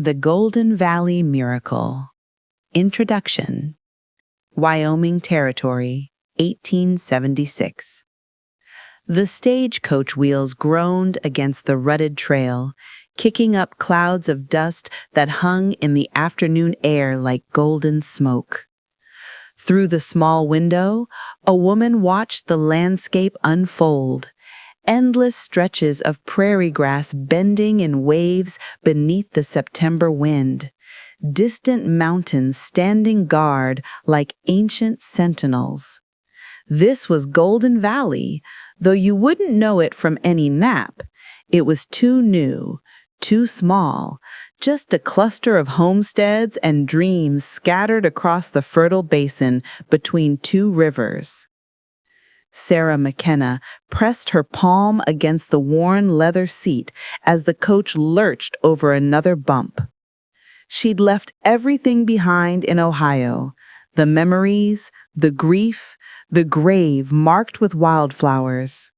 The Golden Valley Miracle. Introduction. Wyoming Territory, 1876. The stagecoach wheels groaned against the rutted trail, kicking up clouds of dust that hung in the afternoon air like golden smoke. Through the small window, a woman watched the landscape unfold, endless stretches of prairie grass bending in waves beneath the September wind, distant mountains standing guard like ancient sentinels. This was Golden Valley, though you wouldn't know it from any map. It was too new, too small, just a cluster of homesteads and dreams scattered across the fertile basin between two rivers. Sarah McKenna pressed her palm against the worn leather seat as the coach lurched over another bump. She'd left everything behind in Ohio, the memories, the grief, the grave marked with wildflowers.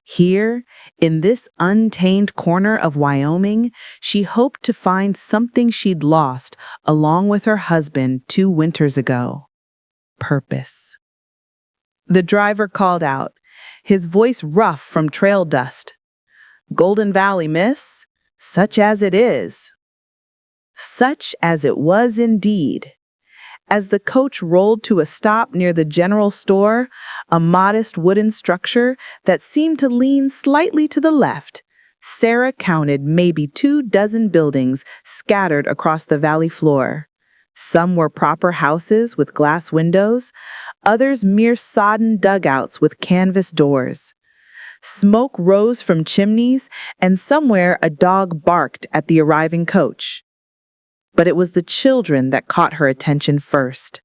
Here, in this untamed corner of Wyoming, she hoped to find something she'd lost along with her husband 2 winters ago: purpose. The driver called out, his voice rough from trail dust. "Golden Valley, miss? Such as it is." Such as it was indeed. As the coach rolled to a stop near the general store, a modest wooden structure that seemed to lean slightly to the left, Sarah counted maybe 24 buildings scattered across the valley floor. Some were proper houses with glass windows, others mere sodden dugouts with canvas doors. Smoke rose from chimneys, and somewhere a dog barked at the arriving coach. But it was the children that caught her attention first.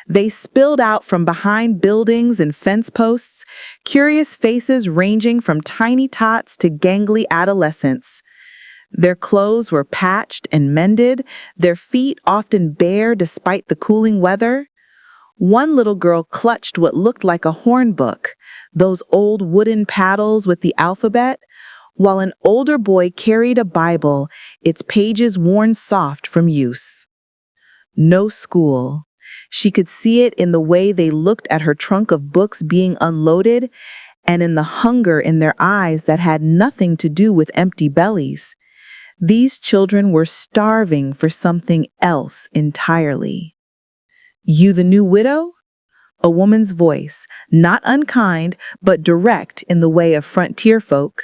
They spilled out from behind buildings and fence posts, curious faces ranging from tiny tots to gangly adolescents. Their clothes were patched and mended, their feet often bare despite the cooling weather. One little girl clutched what looked like a horn book, those old wooden paddles with the alphabet, while an older boy carried a Bible, its pages worn soft from use. No school. She could see it in the way they looked at her trunk of books being unloaded, and in the hunger in their eyes that had nothing to do with empty bellies. These children were starving for something else entirely. "You the new widow?" A woman's voice, not unkind, but direct in the way of frontier folk.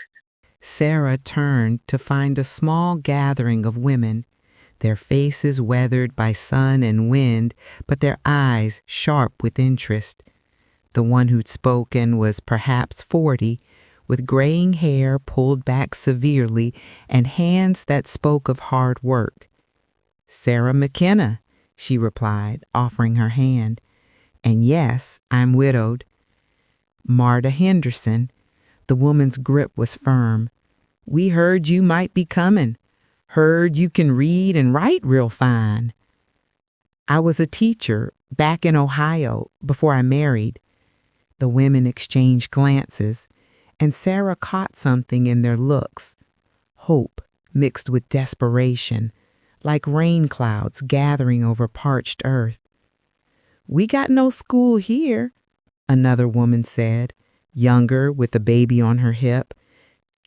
Sarah turned to find a small gathering of women, their faces weathered by sun and wind, but their eyes sharp with interest. The one who'd spoken was perhaps 40, with graying hair pulled back severely and hands that spoke of hard work. "Sarah McKenna," she replied, offering her hand. "And yes, I'm widowed." "Marta Henderson." The woman's grip was firm. "We heard you might be coming. Heard you can read and write real fine." "I was a teacher back in Ohio before I married." The women exchanged glances, and Sarah caught something in their looks. Hope mixed with desperation, like rain clouds gathering over parched earth. "We got no school here," another woman said, younger with a baby on her hip.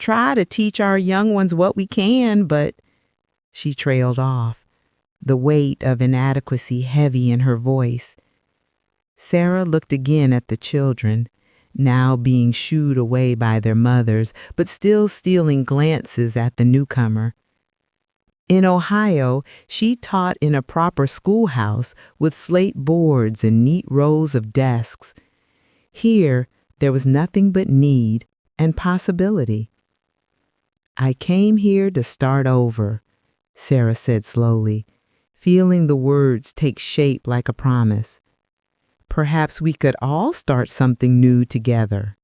"Try to teach our young ones what we can, but—" She trailed off, the weight of inadequacy heavy in her voice. Sarah looked again at the children, now being shooed away by their mothers, but still stealing glances at the newcomer. In Ohio, she taught in a proper schoolhouse with slate boards and neat rows of desks. Here, there was nothing but need and possibility. "I came here to start over," Sarah said slowly, feeling the words take shape like a promise. "Perhaps we could all start something new together."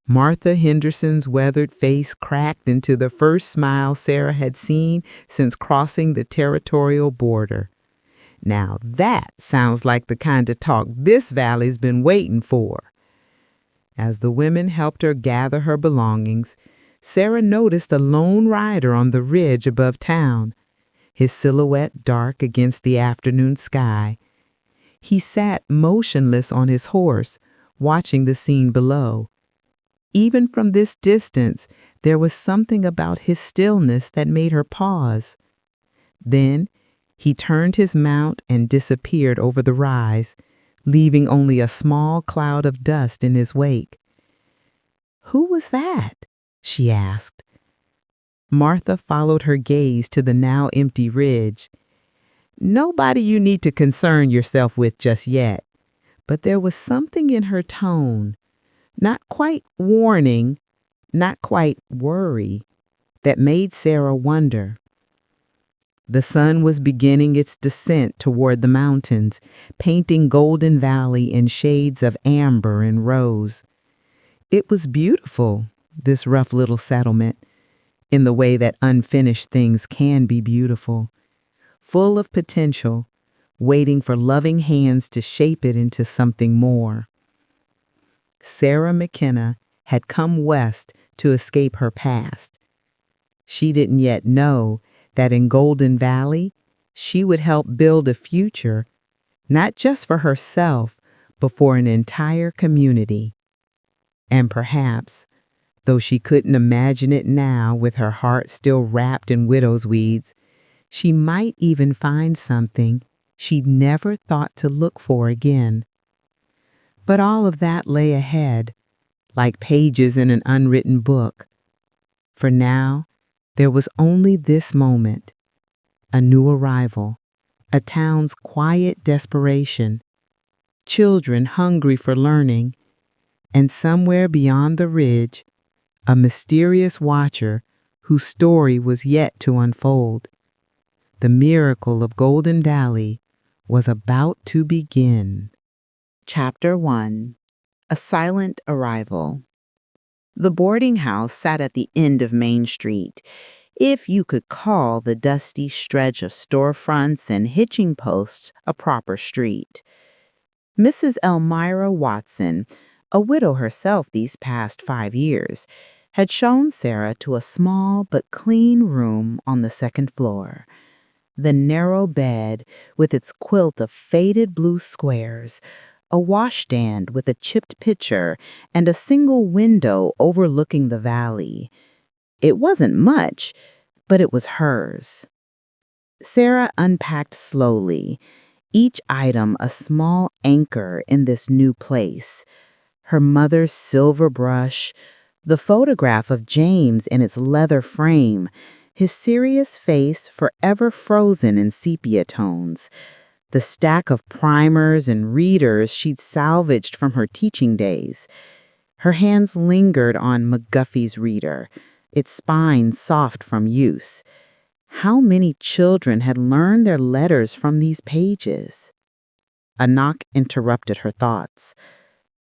Martha Henderson's weathered face cracked into the first smile Sarah had seen since crossing the territorial border. "Now that sounds like the kind of talk this valley's been waiting for." As the women helped her gather her belongings, Sarah noticed a lone rider on the ridge above town. his silhouette dark against the afternoon sky. He sat motionless on his horse, watching the scene below. Even from this distance, there was something about his stillness that made her pause. Then he turned his mount and disappeared over the rise, leaving only a small cloud of dust in his wake. "Who was that?" she asked. Martha followed her gaze to the now empty ridge. "Nobody you need to concern yourself with just yet." But there was something in her tone, not quite warning, not quite worry, that made Sarah wonder. The sun was beginning its descent toward the mountains, painting Golden Valley in shades of amber and rose. It was beautiful, this rough little settlement, in the way that unfinished things can be beautiful, full of potential, waiting for loving hands to shape it into something more. Sarah McKenna had come west to escape her past. She didn't yet know that in Golden Valley, she would help build a future, not just for herself, but for an entire community. And perhaps, though she couldn't imagine it now with her heart still wrapped in widow's weeds, she might even find something she'd never thought to look for again. But all of that lay ahead, like pages in an unwritten book. For now, there was only this moment, a new arrival, a town's quiet desperation, children hungry for learning, and somewhere beyond the ridge, a mysterious watcher whose story was yet to unfold. The miracle of Golden Valley was about to begin. Chapter 1. A Silent Arrival. The boarding house sat at the end of Main Street, if you could call the dusty stretch of storefronts and hitching posts a proper street. Mrs. Elmira Watson, a widow herself these past 5 years, had shown Sarah to a small but clean room on the second floor. The narrow bed with its quilt of faded blue squares, a washstand with a chipped pitcher, and a single window overlooking the valley. It wasn't much, but it was hers. Sarah unpacked slowly, each item a small anchor in this new place. Her mother's silver brush, the photograph of James in its leather frame, his serious face forever frozen in sepia tones, the stack of primers and readers she'd salvaged from her teaching days. Her hands lingered on McGuffey's reader, its spine soft from use. How many children had learned their letters from these pages? A knock interrupted her thoughts.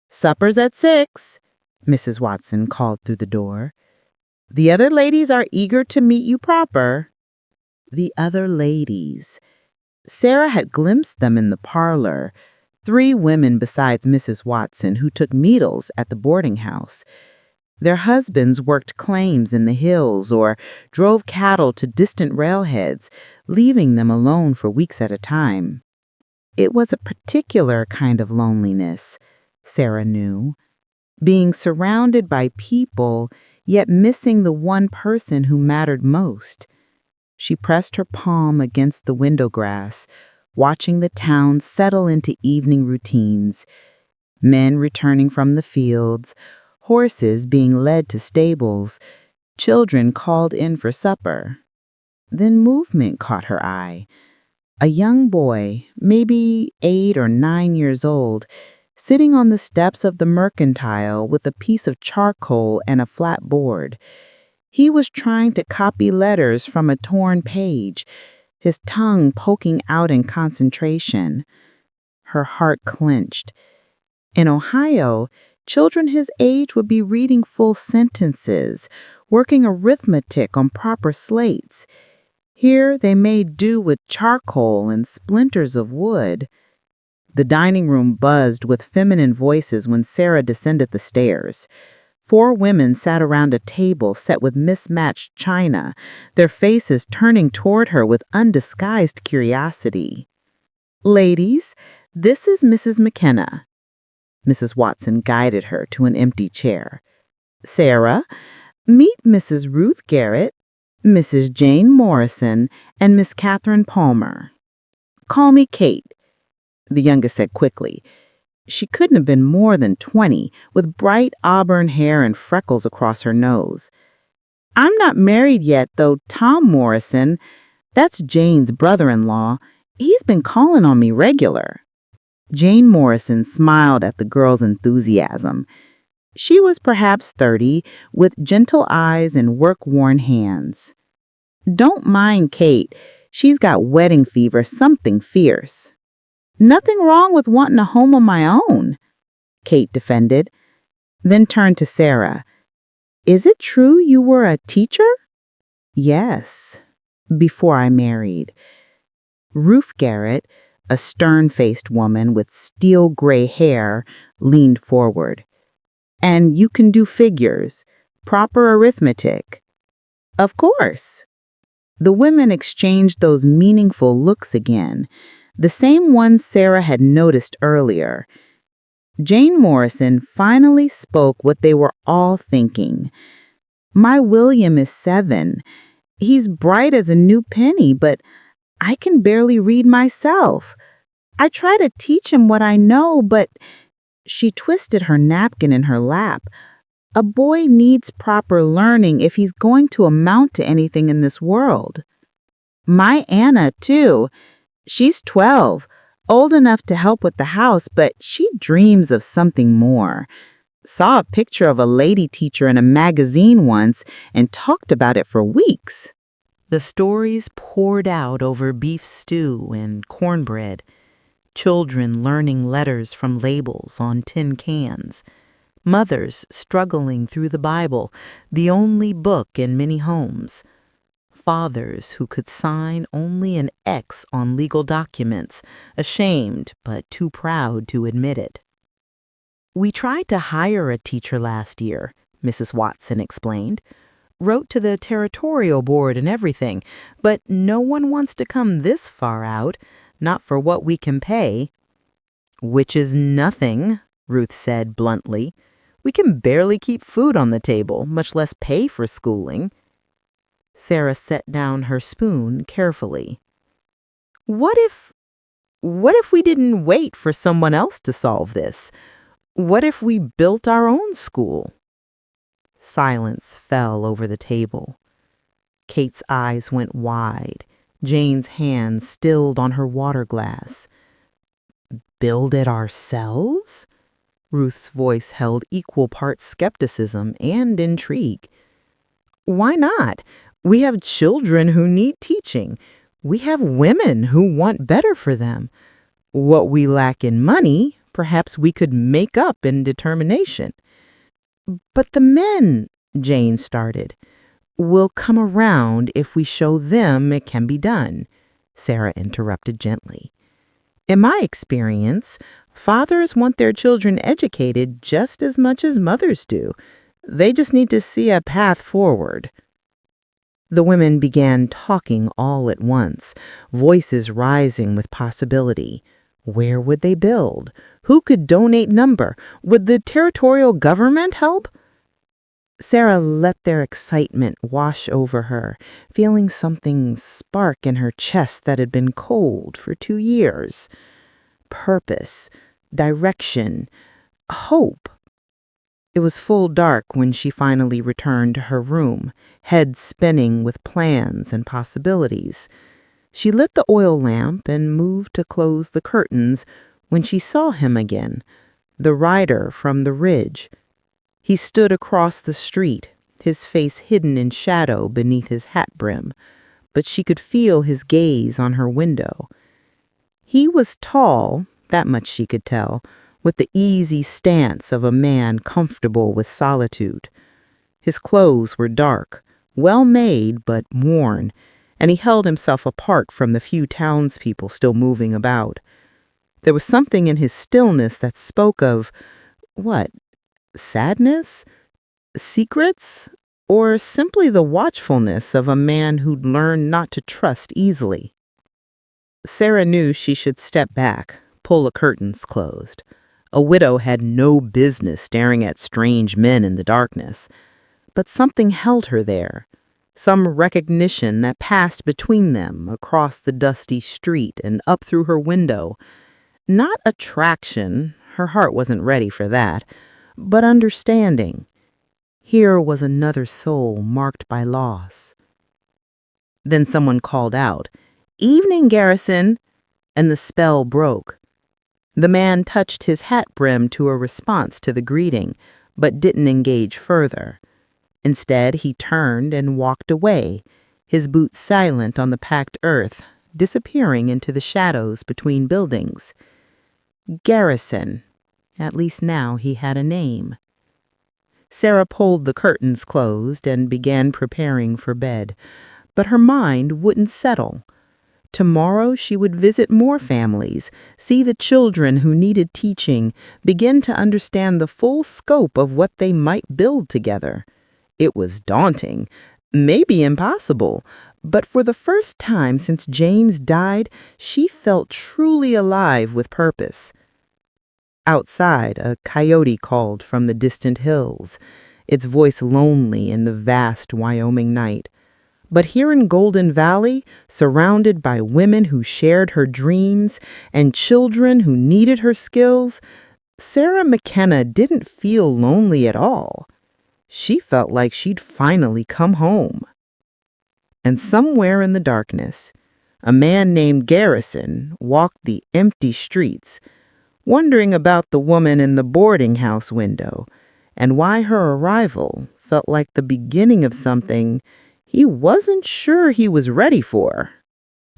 "Supper's at 6," Mrs. Watson called through the door. "The other ladies are eager to meet you proper." The other ladies. Sarah had glimpsed them in the parlor, 3 women besides Mrs. Watson who took needles at the boarding house. Their husbands worked claims in the hills or drove cattle to distant railheads, leaving them alone for weeks at a time. It was a particular kind of loneliness, Sarah knew, being surrounded by people, yet missing the one person who mattered most. She pressed her palm against the window grass, watching the town settle into evening routines. Men returning from the fields, horses being led to stables, children called in for supper. Then movement caught her eye. A young boy, maybe 8 or 9 years old, sitting on the steps of the mercantile with a piece of charcoal and a flat board. He was trying to copy letters from a torn page, his tongue poking out in concentration. Her heart clenched. In Ohio, children his age would be reading full sentences, working arithmetic on proper slates. Here they made do with charcoal and splinters of wood. The dining room buzzed with feminine voices when Sarah descended the stairs. 4 women sat around a table set with mismatched china, their faces turning toward her with undisguised curiosity. "Ladies, this is Mrs. McKenna." Mrs. Watson guided her to an empty chair. "Sarah, meet Mrs. Ruth Garrett, Mrs. Jane Morrison, and Miss Catherine Palmer." "Call me Kate," the youngest said quickly. She couldn't have been more than 20, with bright auburn hair and freckles across her nose. "I'm not married yet, though Tom Morrison, that's Jane's brother-in-law, he's been calling on me regular." Jane Morrison smiled at the girl's enthusiasm. She was perhaps 30, with gentle eyes and work-worn hands. "Don't mind Kate. She's got wedding fever, something fierce." "Nothing wrong with wanting a home of my own," Kate defended, then turned to Sarah. "Is it true you were a teacher?" "Yes, before I married." Ruth Garrett, a stern-faced woman with steel gray hair, leaned forward. "And you can do figures, proper arithmetic?" "Of course." The women exchanged those meaningful looks again, the same ones Sarah had noticed earlier. Jane Morrison finally spoke what they were all thinking. "My William is 7. He's bright as a new penny, but I can barely read myself. I try to teach him what I know, but—" She twisted her napkin in her lap. "A boy needs proper learning if he's going to amount to anything in this world. My Anna, too. She's 12, old enough to help with the house, but she dreams of something more. Saw a picture of a lady teacher in a magazine once and talked about it for weeks." The stories poured out over beef stew and cornbread, children learning letters from labels on tin cans, mothers struggling through the Bible, the only book in many homes, fathers who could sign only an X on legal documents, ashamed but too proud to admit it. "We tried to hire a teacher last year," Mrs. Watson explained. "Wrote to the territorial board and everything, but no one wants to come this far out, not for what we can pay." "Which is nothing," Ruth said bluntly. "We can barely keep food on the table, much less pay for schooling." Sarah set down her spoon carefully. What if we didn't wait for someone else to solve this? What if we built our own school?" Silence fell over the table. Kate's eyes went wide. Jane's hand stilled on her water glass. "Build it ourselves?" Ruth's voice held equal parts skepticism and intrigue. "Why not? We have children who need teaching. We have women who want better for them. What we lack in money, perhaps we could make up in determination." "But the men," Jane started, "will come around if we show them it can be done," Sarah interrupted gently. "In my experience, fathers want their children educated just as much as mothers do. They just need to see a path forward." The women began talking all at once, voices rising with possibility. Where would they build? Who could donate lumber? Would the territorial government help? Sarah let their excitement wash over her, feeling something spark in her chest that had been cold for 2 years. Purpose, direction, hope. It was full dark when she finally returned to her room, head spinning with plans and possibilities. She lit the oil lamp and moved to close the curtains when she saw him again, the rider from the ridge. He stood across the street, his face hidden in shadow beneath his hat brim, but she could feel his gaze on her window. He was tall, that much she could tell, with the easy stance of a man comfortable with solitude. His clothes were dark, well made but worn, and he held himself apart from the few townspeople still moving about. There was something in his stillness that spoke of, sadness? Secrets, or simply the watchfulness of a man who'd learned not to trust easily? Sarah knew she should step back, pull the curtains closed. A widow had no business staring at strange men in the darkness. But something held her there, some recognition that passed between them across the dusty street and up through her window. Not attraction, her heart wasn't ready for that, but understanding. Here was another soul marked by loss. Then someone called out, "Evening, Garrison," and the spell broke. The man touched his hat brim to a response to the greeting, but didn't engage further. Instead, he turned and walked away, his boots silent on the packed earth, disappearing into the shadows between buildings. Garrison. At least now he had a name. Sarah pulled the curtains closed and began preparing for bed, but her mind wouldn't settle. Tomorrow she would visit more families, see the children who needed teaching, begin to understand the full scope of what they might build together. It was daunting, maybe impossible, but for the first time since James died, she felt truly alive with purpose. Outside, a coyote called from the distant hills, its voice lonely in the vast Wyoming night. But here in Golden Valley, surrounded by women who shared her dreams and children who needed her skills, Sarah McKenna didn't feel lonely at all. She felt like she'd finally come home. And somewhere in the darkness, a man named Garrison walked the empty streets, wondering about the woman in the boarding house window and why her arrival felt like the beginning of something he wasn't sure he was ready for.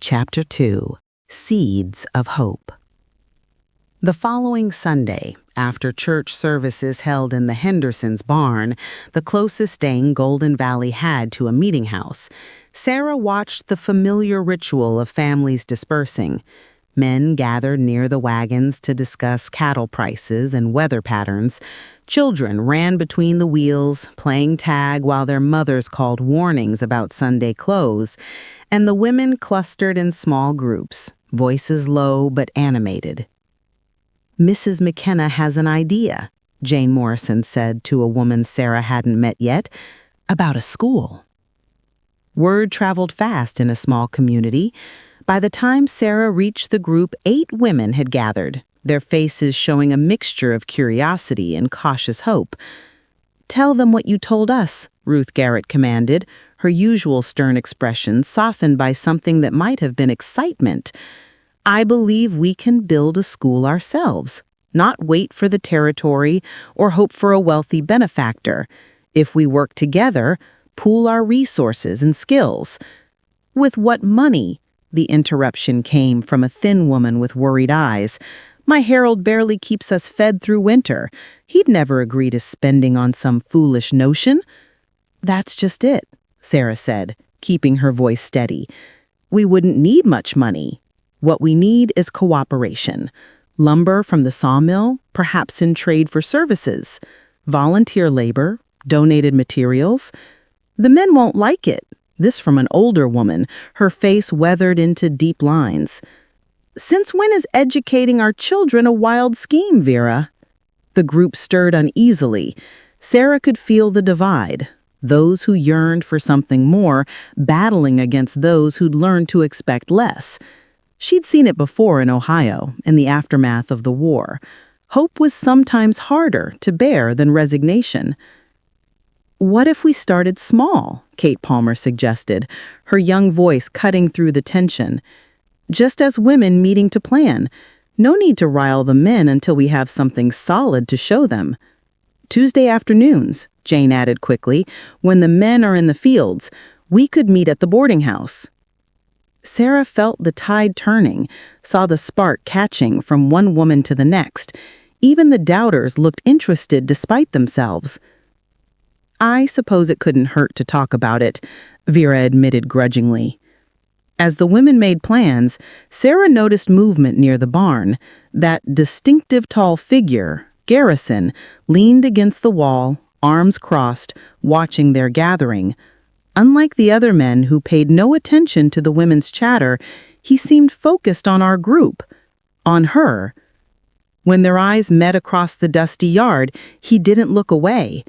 Chapter 2. Seeds of Hope. The following Sunday, after church services held in the Hendersons' barn, the closest staying Golden Valley had to a meeting house, Sarah watched the familiar ritual of families dispersing. Men gathered near the wagons to discuss cattle prices and weather patterns. Children ran between the wheels, playing tag while their mothers called warnings about Sunday clothes, and the women clustered in small groups, voices low but animated. "Mrs. McKenna has an idea," Jane Morrison said to a woman Sarah hadn't met yet, "about a school." Word traveled fast in a small community. By the time Sarah reached the group, 8 women had gathered, their faces showing a mixture of curiosity and cautious hope. "Tell them what you told us," Ruth Garrett commanded, her usual stern expression softened by something that might have been excitement. "I believe we can build a school ourselves, not wait for the territory or hope for a wealthy benefactor. If we work together, pool our resources and skills." "With what money?" The interruption came from a thin woman with worried eyes. "My Harold barely keeps us fed through winter. He'd never agree to spending on some foolish notion." "That's just it," Sarah said, keeping her voice steady. "We wouldn't need much money. What we need is cooperation. Lumber from the sawmill, perhaps in trade for services. Volunteer labor, donated materials. The men won't like it." This from an older woman, her face weathered into deep lines. "Since when is educating our children a wild scheme, Vera?" The group stirred uneasily. Sarah could feel the divide. Those who yearned for something more, battling against those who'd learned to expect less. She'd seen it before in Ohio, in the aftermath of the war. Hope was sometimes harder to bear than resignation. "What if we started small?" Kate Palmer suggested, her young voice cutting through the tension. "Just as women meeting to plan. No need to rile the men until we have something solid to show them." "Tuesday afternoons," Jane added quickly, "when the men are in the fields, we could meet at the boarding house." Sarah felt the tide turning, saw the spark catching from one woman to the next. Even the doubters looked interested despite themselves. "I suppose it couldn't hurt to talk about it," Vera admitted grudgingly. As the women made plans, Sarah noticed movement near the barn. That distinctive tall figure, Garrison, leaned against the wall, arms crossed, watching their gathering. Unlike the other men who paid no attention to the women's chatter, he seemed focused on our group, on her. When their eyes met across the dusty yard, he didn't look away.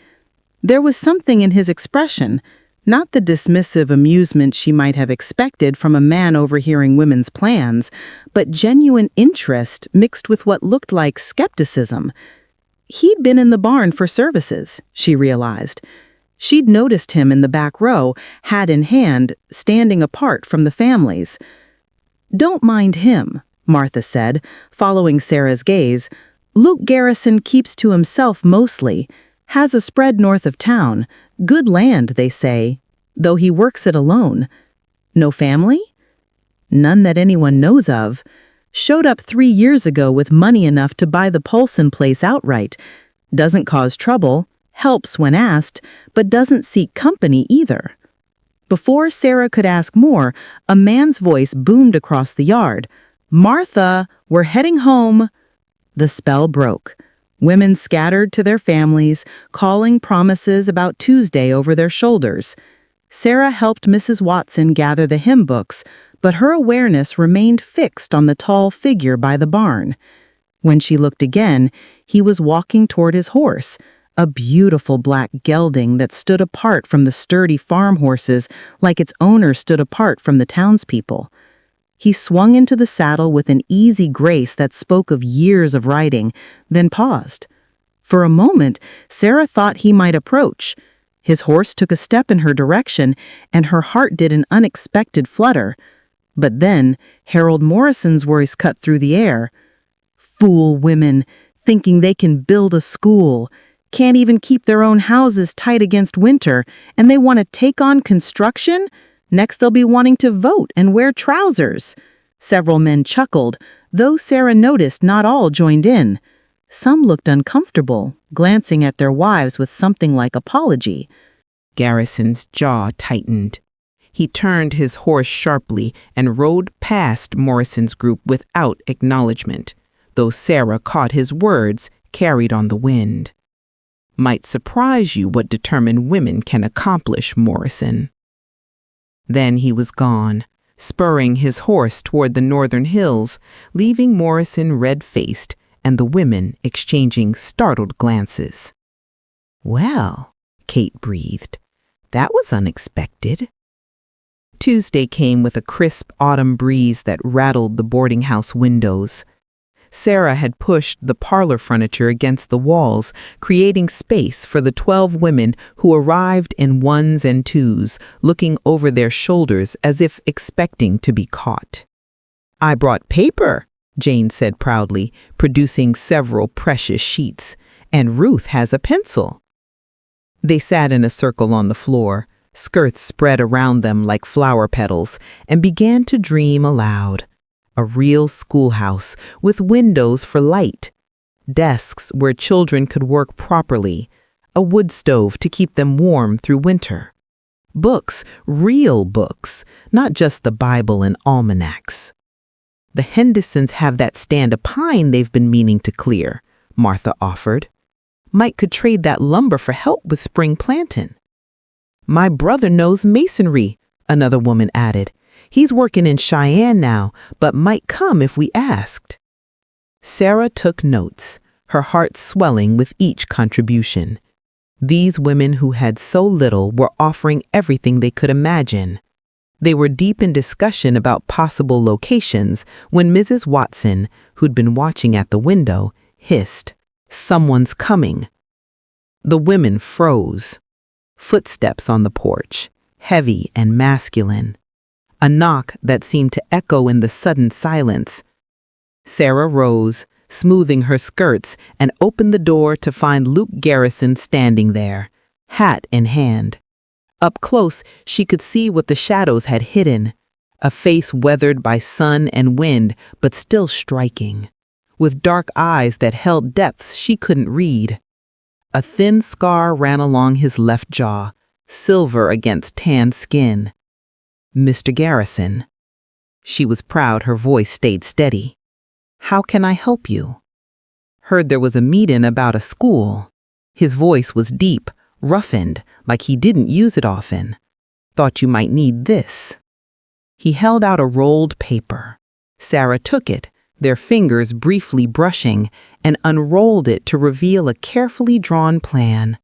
There was something in his expression, not the dismissive amusement she might have expected from a man overhearing women's plans, but genuine interest mixed with what looked like skepticism. He'd been in the barn for services, she realized. She'd noticed him in the back row, hat in hand, standing apart from the families. "Don't mind him," Martha said, following Sarah's gaze. "Luke Garrison keeps to himself mostly. Has a spread north of town. Good land, they say, though he works it alone. No family?" "None that anyone knows of. Showed up 3 years ago with money enough to buy the Polson place outright. Doesn't cause trouble, helps when asked, but doesn't seek company either." Before Sarah could ask more, a man's voice boomed across the yard. "Martha, we're heading home." The spell broke. Women scattered to their families, calling promises about Tuesday over their shoulders. Sarah helped Mrs. Watson gather the hymn books, but her awareness remained fixed on the tall figure by the barn. When she looked again, he was walking toward his horse, a beautiful black gelding that stood apart from the sturdy farm horses like its owner stood apart from the townspeople. He swung into the saddle with an easy grace that spoke of years of riding, then paused. For a moment, Sarah thought he might approach. His horse took a step in her direction, and her heart did an unexpected flutter. But then, Harold Morrison's voice cut through the air. "Fool women, thinking they can build a school. Can't even keep their own houses tight against winter, and they want to take on construction? Next they'll be wanting to vote and wear trousers." Several men chuckled, though Sarah noticed not all joined in. Some looked uncomfortable, glancing at their wives with something like apology. Garrison's jaw tightened. He turned his horse sharply and rode past Morrison's group without acknowledgement, though Sarah caught his words carried on the wind. "Might surprise you what determined women can accomplish, Morrison." Then he was gone, spurring his horse toward the northern hills, leaving Morrison red-faced and the women exchanging startled glances. "Well," Kate breathed, "that was unexpected." Tuesday came with a crisp autumn breeze that rattled the boarding house windows. Sarah had pushed the parlor furniture against the walls, creating space for the 12 women who arrived in ones and twos, looking over their shoulders as if expecting to be caught. "I brought paper," Jane said proudly, producing several precious sheets, "and Ruth has a pencil." They sat in a circle on the floor, skirts spread around them like flower petals, and began to dream aloud. A real schoolhouse with windows for light, desks where children could work properly, a wood stove to keep them warm through winter. Books, real books, not just the Bible and almanacs. "The Hendersons have that stand of pine they've been meaning to clear," Martha offered. "Mike could trade that lumber for help with spring planting." "My brother knows masonry," another woman added. "He's working in Cheyenne now, but might come if we asked." Sarah took notes, her heart swelling with each contribution. These women who had so little were offering everything they could imagine. They were deep in discussion about possible locations when Mrs. Watson, who'd been watching at the window, hissed, "Someone's coming." The women froze. Footsteps on the porch, heavy and masculine. A knock that seemed to echo in the sudden silence. Sarah rose, smoothing her skirts, and opened the door to find Luke Garrison standing there, hat in hand. Up close, she could see what the shadows had hidden, a face weathered by sun and wind, but still striking, with dark eyes that held depths she couldn't read. A thin scar ran along his left jaw, silver against tan skin. "Mr. Garrison." She was proud her voice stayed steady. "How can I help you?" "Heard there was a meeting about a school." His voice was deep, roughened, like he didn't use it often. "Thought you might need this." He held out a rolled paper. Sarah took it, their fingers briefly brushing, and unrolled it to reveal a carefully drawn plan.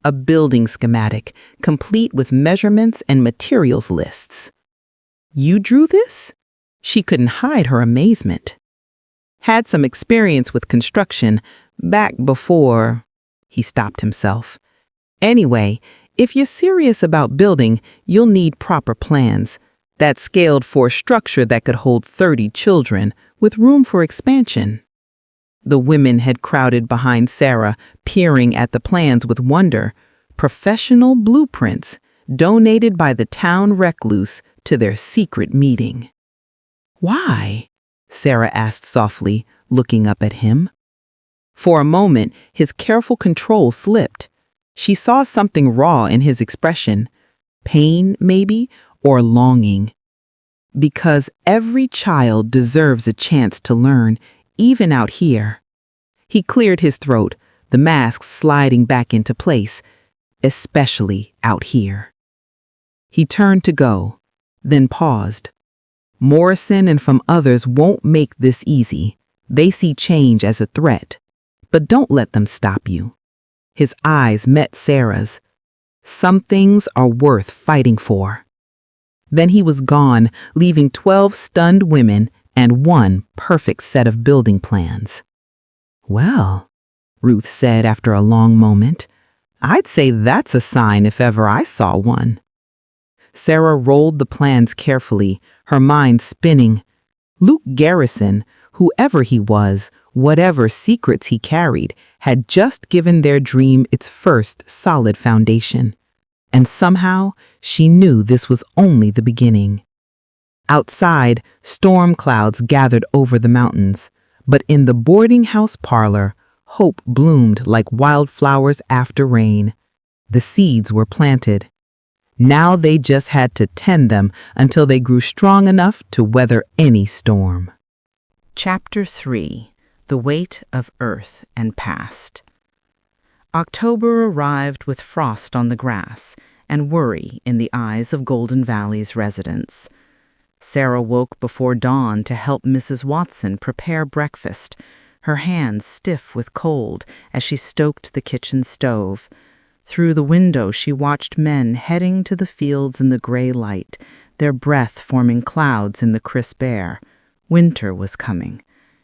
A building schematic, complete with measurements and materials lists. "You drew this?" She couldn't hide her amazement. "Had some experience with construction back before—" He stopped himself. "Anyway, if you're serious about building, you'll need proper plans. That's scaled for a structure that could hold 30 children, with room for expansion." The women had crowded behind Sarah, peering at the plans with wonder. Professional blueprints, donated by the town recluse to their secret meeting. "Why?" Sarah asked softly, looking up at him. For a moment, his careful control slipped. She saw something raw in his expression. Pain, maybe, or longing. "Because every child deserves a chance to learn, even out here." He cleared his throat, the mask sliding back into place, "especially out here." He turned to go, then paused. "Morrison and from others won't make this easy. They see change as a threat. But don't let them stop you." His eyes met Sarah's. "Some things are worth fighting for." Then he was gone, leaving 12 stunned women and one perfect set of building plans. "Well," Ruth said after a long moment, "I'd say that's a sign if ever I saw one." Sarah rolled the plans carefully, her mind spinning. Luke Garrison, whoever he was, whatever secrets he carried, had just given their dream its first solid foundation. And somehow, she knew this was only the beginning. Outside, storm clouds gathered over the mountains, but in the boarding house parlor, hope bloomed like wildflowers after rain. The seeds were planted. Now they just had to tend them until they grew strong enough to weather any storm. Chapter 3. The Weight of Earth and Past. October arrived with frost on the grass and worry in the eyes of Golden Valley's residents. Sarah woke before dawn to help Mrs. Watson prepare breakfast, her hands stiff with cold as she stoked the kitchen stove. Through the window she watched men heading to the fields in the gray light, their breath forming clouds in the crisp air. Winter was coming,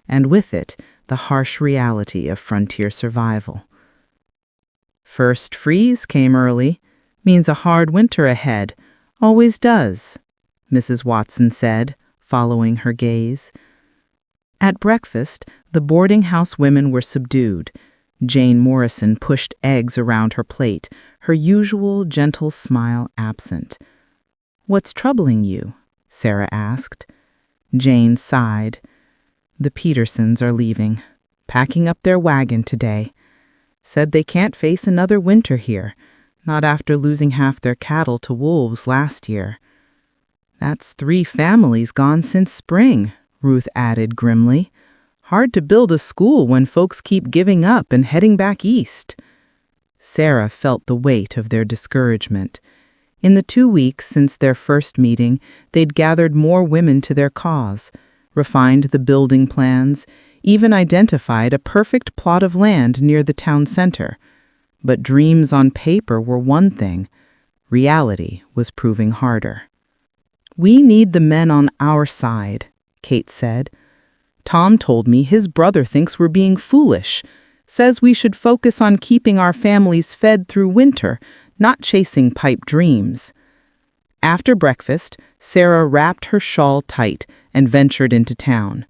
and with it, the harsh reality of frontier survival. First freeze came early, means a hard winter ahead, always does, Mrs. Watson said, following her gaze. At breakfast, the boarding house women were subdued. Jane Morrison pushed eggs around her plate, her usual gentle smile absent. "What's troubling you?" Sarah asked. Jane sighed. "The Petersons are leaving, packing up their wagon today. Said they can't face another winter here, not after losing half their cattle to wolves last year." "That's 3 families gone since spring," Ruth added grimly. "Hard to build a school when folks keep giving up and heading back east." Sarah felt the weight of their discouragement. In the 2 weeks since their first meeting, they'd gathered more women to their cause, refined the building plans, even identified a perfect plot of land near the town center. But dreams on paper were one thing. Reality was proving harder. "We need the men on our side," Kate said. "Tom told me his brother thinks we're being foolish, says we should focus on keeping our families fed through winter, not chasing pipe dreams." After breakfast, Sarah wrapped her shawl tight and ventured into town.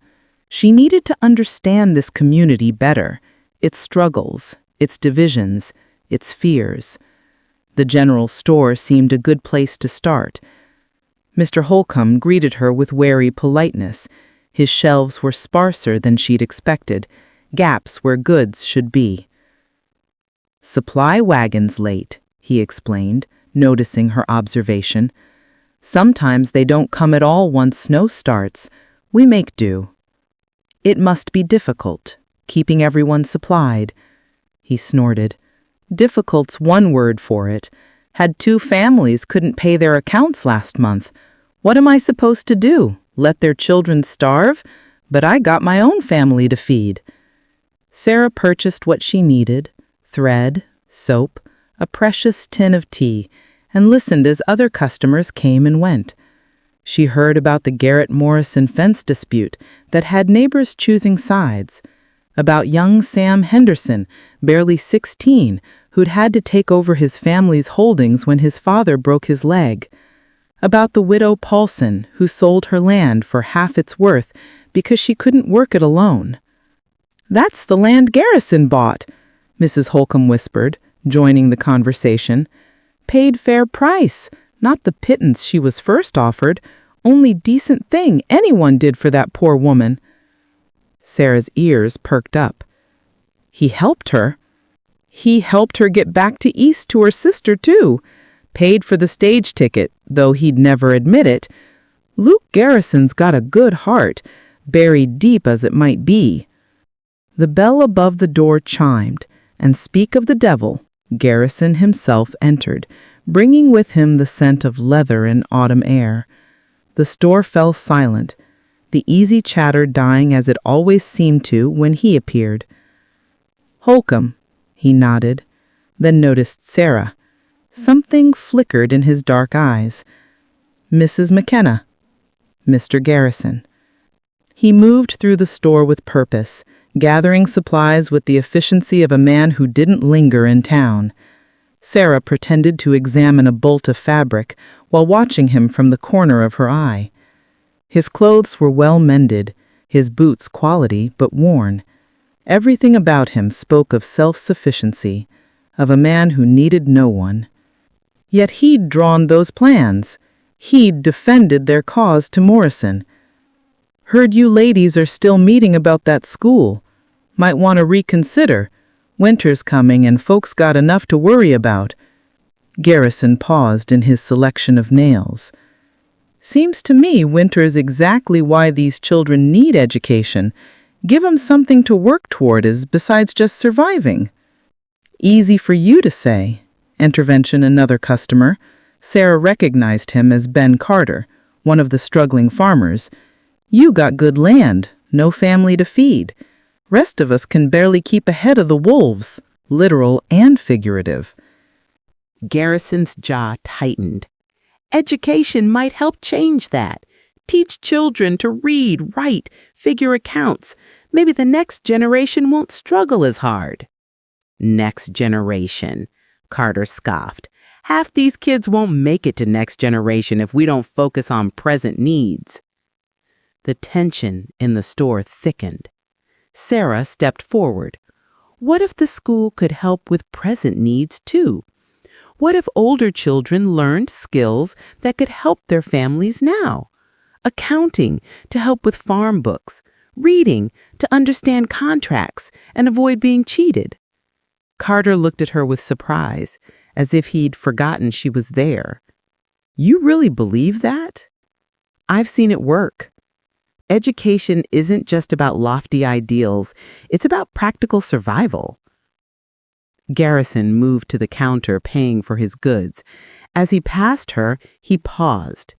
She needed to understand this community better, its struggles, its divisions, its fears. The general store seemed a good place to start. Mr. Holcomb greeted her with wary politeness. His shelves were sparser than she'd expected, gaps where goods should be. "Supply wagon's late," he explained, noticing her observation. "Sometimes they don't come at all once snow starts. We make do." "It must be difficult, keeping everyone supplied." He snorted. Difficult's one word for it. Had 2 families couldn't pay their accounts last month. What am I supposed to do? Let their children starve? But I got my own family to feed. Sarah purchased what she needed, thread, soap, a precious tin of tea, and listened as other customers came and went. She heard about the Garrett-Morrison fence dispute that had neighbors choosing sides, about young Sam Henderson, barely 16, who'd had to take over his family's holdings when his father broke his leg, about the widow Paulson, who sold her land for half its worth because she couldn't work it alone. "That's the land Garrison bought," Mrs. Holcomb whispered, joining the conversation. "Paid fair price, not the pittance she was first offered, only decent thing anyone did for that poor woman." Sarah's ears perked up. He helped her. He helped her get back to East to her sister, too. Paid for the stage ticket, though he'd never admit it. Luke Garrison's got a good heart, buried deep as it might be. The bell above the door chimed, and speak of the devil, Garrison himself entered, bringing with him the scent of leather and autumn air. The store fell silent, the easy chatter dying as it always seemed to when he appeared. "Holcomb," he nodded, then noticed Sarah. Something flickered in his dark eyes. "Mrs. McKenna." "Mr. Garrison." He moved through the store with purpose, gathering supplies with the efficiency of a man who didn't linger in town. Sarah pretended to examine a bolt of fabric while watching him from the corner of her eye. His clothes were well mended, his boots quality but worn. Everything about him spoke of self-sufficiency, of a man who needed no one. Yet he'd drawn those plans. He'd defended their cause to Morrison. "Heard you ladies are still meeting about that school. Might want to reconsider. Winter's coming and folks got enough to worry about." Garrison paused in his selection of nails. "Seems to me winter's exactly why these children need education. Give 'em something to work toward besides just surviving." "Easy for you to say." Intervention another customer. Sarah recognized him as Ben Carter, one of the struggling farmers. "You got good land, no family to feed. Rest of us can barely keep ahead of the wolves, literal and figurative." Garrison's jaw tightened. Education might help change that. Teach children to read, write, figure accounts. Maybe the next generation won't struggle as hard. "Next generation," Carter scoffed. "Half these kids won't make it to next generation if we don't focus on present needs." The tension in the store thickened. Sarah stepped forward. What if the school could help with present needs too? What if older children learned skills that could help their families now? Accounting to help with farm books, reading to understand contracts and avoid being cheated. Carter looked at her with surprise, as if he'd forgotten she was there. "You really believe that?" "I've seen it work. Education isn't just about lofty ideals, it's about practical survival." Garrison moved to the counter paying for his goods. As he passed her, he paused.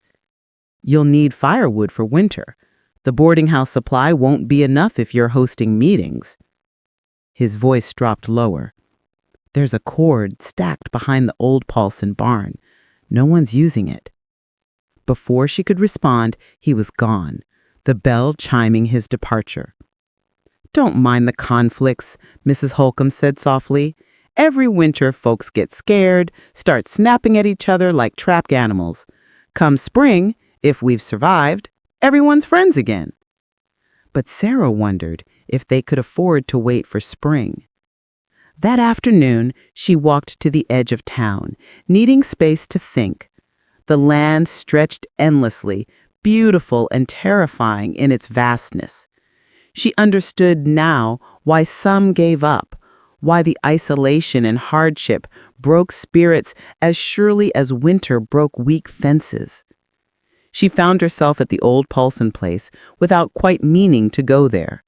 "You'll need firewood for winter. The boarding house supply won't be enough if you're hosting meetings." His voice dropped lower. "There's a cord stacked behind the old Paulson barn. No one's using it." Before she could respond, he was gone, the bell chiming his departure. "Don't mind the conflicts," Mrs. Holcomb said softly. "Every winter, folks get scared, start snapping at each other like trapped animals. Come spring, if we've survived, everyone's friends again." But Sarah wondered if they could afford to wait for spring. That afternoon, she walked to the edge of town, needing space to think. The land stretched endlessly, beautiful and terrifying in its vastness. She understood now why some gave up, why the isolation and hardship broke spirits as surely as winter broke weak fences. She found herself at the old Paulson place without quite meaning to go there.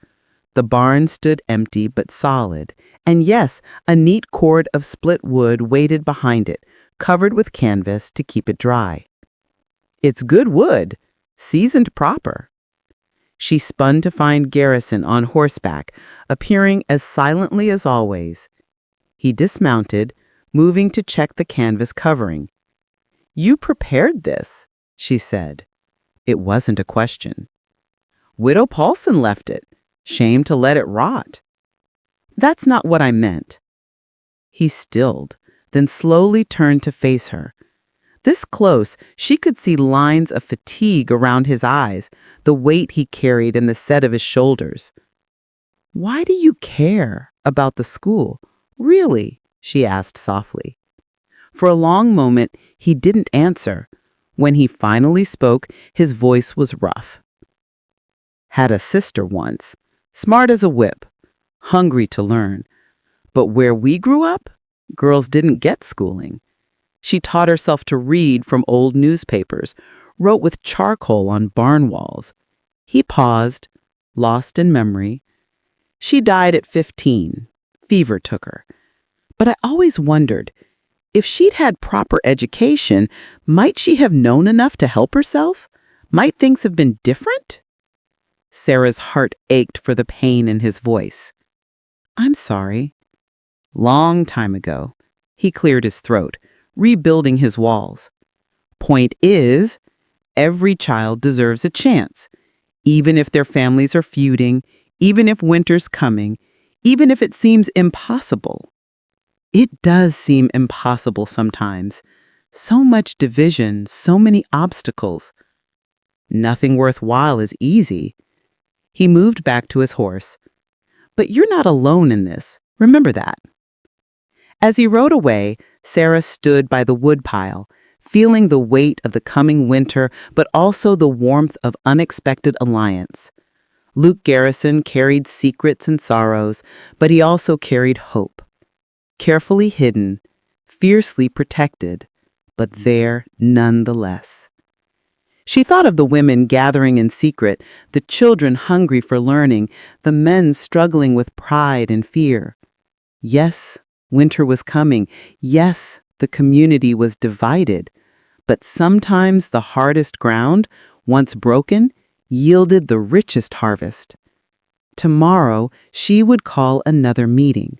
The barn stood empty but solid, and yes, a neat cord of split wood waited behind it, covered with canvas to keep it dry. It's good wood, seasoned proper. She spun to find Garrison on horseback, appearing as silently as always. He dismounted, moving to check the canvas covering. "You prepared this," she said. It wasn't a question. "Widow Paulson left it. Shame to let it rot." "That's not what I meant." He stilled, then slowly turned to face her. This close, she could see lines of fatigue around his eyes, the weight he carried in the set of his shoulders. "Why do you care about the school, really?" she asked softly. For a long moment, he didn't answer. When he finally spoke, his voice was rough. "Had a sister once, smart as a whip, hungry to learn. But where we grew up, girls didn't get schooling. She taught herself to read from old newspapers, wrote with charcoal on barn walls." He paused, lost in memory. "She died at 15. Fever took her. But I always wondered, if she'd had proper education, might she have known enough to help herself? Might things have been different?" Sarah's heart ached for the pain in his voice. "I'm sorry." "Long time ago." He cleared his throat, rebuilding his walls. "Point is, every child deserves a chance, even if their families are feuding, even if winter's coming, even if it seems impossible." It does seem impossible sometimes. So much division, so many obstacles. Nothing worthwhile is easy. He moved back to his horse. "But you're not alone in this. Remember that." As he rode away, Sarah stood by the woodpile, feeling the weight of the coming winter, but also the warmth of unexpected alliance. Luke Garrison carried secrets and sorrows, but he also carried hope. Carefully hidden, fiercely protected, but there nonetheless. She thought of the women gathering in secret, the children hungry for learning, the men struggling with pride and fear. Yes, winter was coming. Yes, the community was divided. But sometimes the hardest ground, once broken, yielded the richest harvest. Tomorrow, she would call another meeting.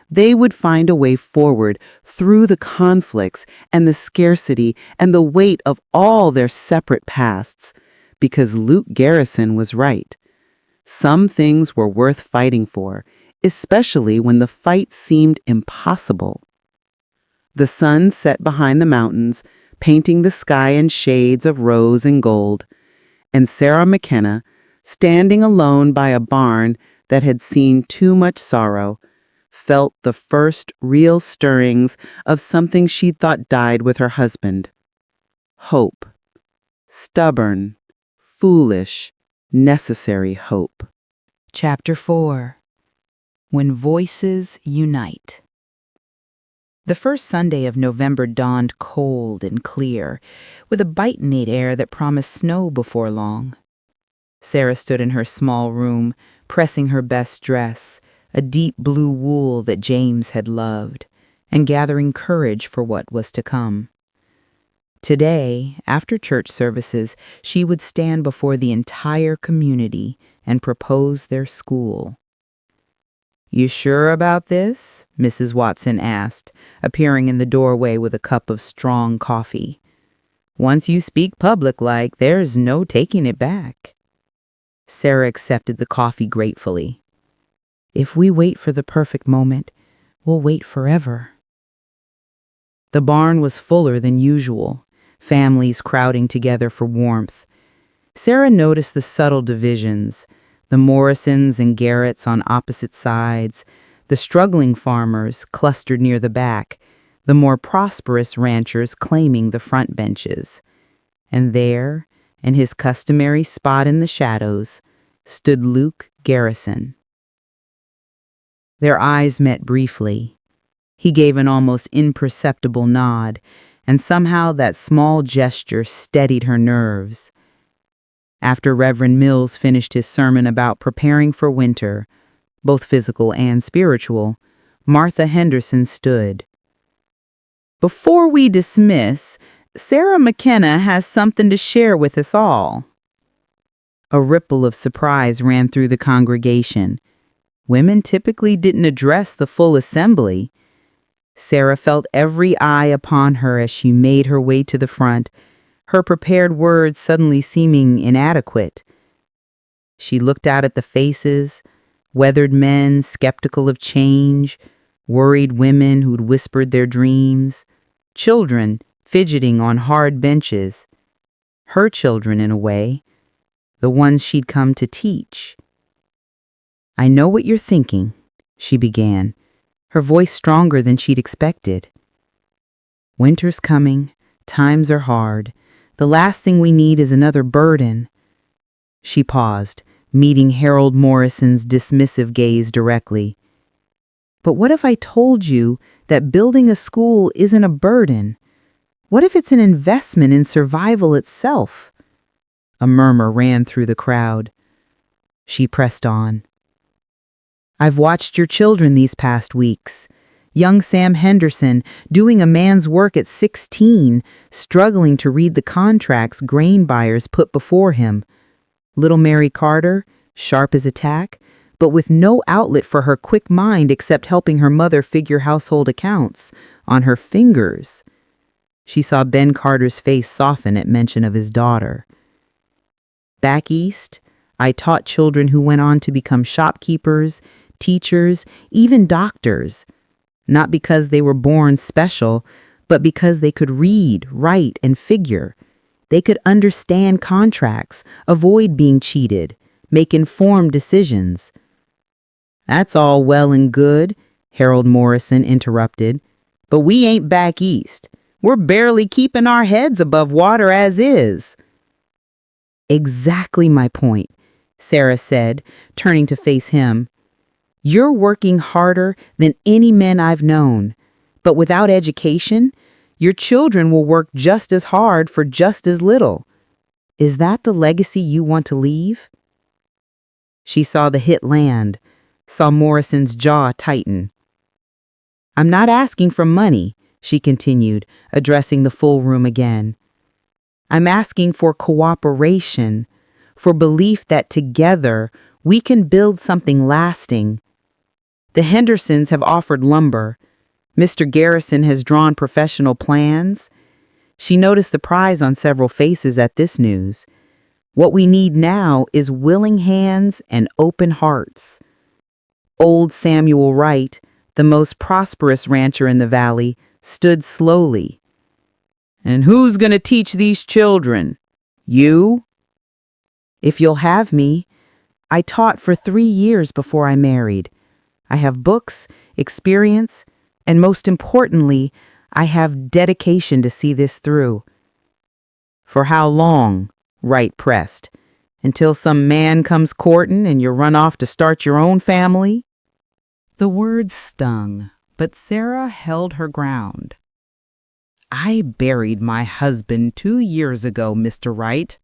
They would find a way forward through the conflicts and the scarcity and the weight of all their separate pasts, because Luke Garrison was right. Some things were worth fighting for, especially when the fight seemed impossible. The sun set behind the mountains, painting the sky in shades of rose and gold, and Sarah McKenna, standing alone by a barn that had seen too much sorrow, felt the first real stirrings of something she'd thought died with her husband. Hope. Stubborn, foolish, necessary hope. Chapter 4. When Voices Unite. The first Sunday of November dawned cold and clear, with a biting air that promised snow before long. Sarah stood in her small room, pressing her best dress, a deep blue wool that James had loved, and gathering courage for what was to come. Today, after church services, she would stand before the entire community and propose their school. "You sure about this?" Mrs. Watson asked, appearing in the doorway with a cup of strong coffee. "Once you speak public-like, there's no taking it back." Sarah accepted the coffee gratefully. "If we wait for the perfect moment, we'll wait forever." The barn was fuller than usual, families crowding together for warmth. Sarah noticed the subtle divisions, the Morrisons and Garretts on opposite sides, the struggling farmers clustered near the back, the more prosperous ranchers claiming the front benches. And there, in his customary spot in the shadows, stood Luke Garrison. Their eyes met briefly. He gave an almost imperceptible nod, and somehow that small gesture steadied her nerves. After Reverend Mills finished his sermon about preparing for winter, both physical and spiritual, Martha Henderson stood. Before we dismiss, Sarah McKenna has something to share with us all. A ripple of surprise ran through the congregation. Women typically didn't address the full assembly. Sarah felt every eye upon her as she made her way to the front, her prepared words suddenly seeming inadequate. She looked out at the faces, weathered men skeptical of change, worried women who'd whispered their dreams, children fidgeting on hard benches. Her children, in a way, the ones she'd come to teach. "I know what you're thinking," she began, her voice stronger than she'd expected. "Winter's coming, times are hard. The last thing we need is another burden." She paused, meeting Harold Morrison's dismissive gaze directly. "But what if I told you that building a school isn't a burden? What if it's an investment in survival itself?" A murmur ran through the crowd. She pressed on. "I've watched your children these past weeks. Young Sam Henderson, doing a man's work at 16, struggling to read the contracts grain buyers put before him. Little Mary Carter, sharp as a tack, but with no outlet for her quick mind except helping her mother figure household accounts on her fingers." She saw Ben Carter's face soften at mention of his daughter. "Back east, I taught children who went on to become shopkeepers, teachers, even doctors. Not because they were born special, but because they could read, write, and figure. They could understand contracts, avoid being cheated, make informed decisions." "That's all well and good," Harold Morrison interrupted, "but we ain't back east. We're barely keeping our heads above water as is." "Exactly my point," Sarah said, turning to face him. "You're working harder than any men I've known, but without education, your children will work just as hard for just as little. Is that the legacy you want to leave?" She saw the hit land, saw Morrison's jaw tighten. "I'm not asking for money," she continued, addressing the full room again. "I'm asking for cooperation, for belief that together we can build something lasting. The Hendersons have offered lumber. Mr. Garrison has drawn professional plans." She noticed the surprise on several faces at this news. "What we need now is willing hands and open hearts." Old Samuel Wright, the most prosperous rancher in the valley, stood slowly. "And who's going to teach these children? You?" "If you'll have me. I taught for 3 years before I married. I have books, experience, and most importantly, I have dedication to see this through." "For how long?" Wright pressed. "Until some man comes courting and you run off to start your own family?" The words stung, but Sarah held her ground. "I buried my husband 2 years ago, Mr. Wright.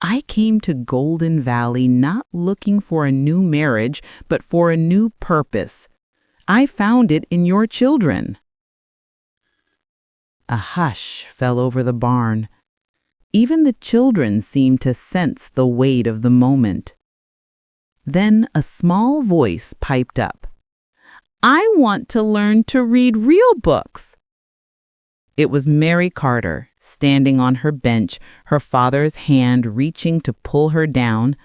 I came to Golden Valley not looking for a new marriage, but for a new purpose. I found it in your children." A hush fell over the barn. Even the children seemed to sense the weight of the moment. Then a small voice piped up. "I want to learn to read real books." It was Mary Carter, standing on her bench, her father's hand reaching to pull her down,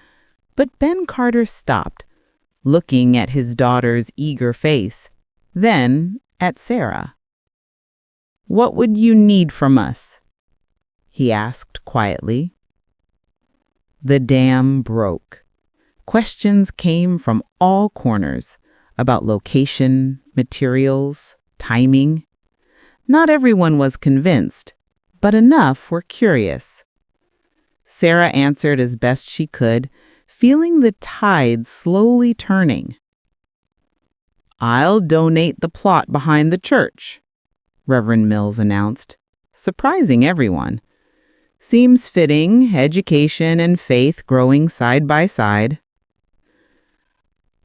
but Ben Carter stopped, looking at his daughter's eager face, then at Sarah. "What would you need from us?" he asked quietly. The dam broke. Questions came from all corners about location, materials, timing. Not everyone was convinced, but enough were curious. Sarah answered as best she could, feeling the tide slowly turning. "I'll donate the plot behind the church," Reverend Mills announced, surprising everyone. "Seems fitting, education and faith growing side by side."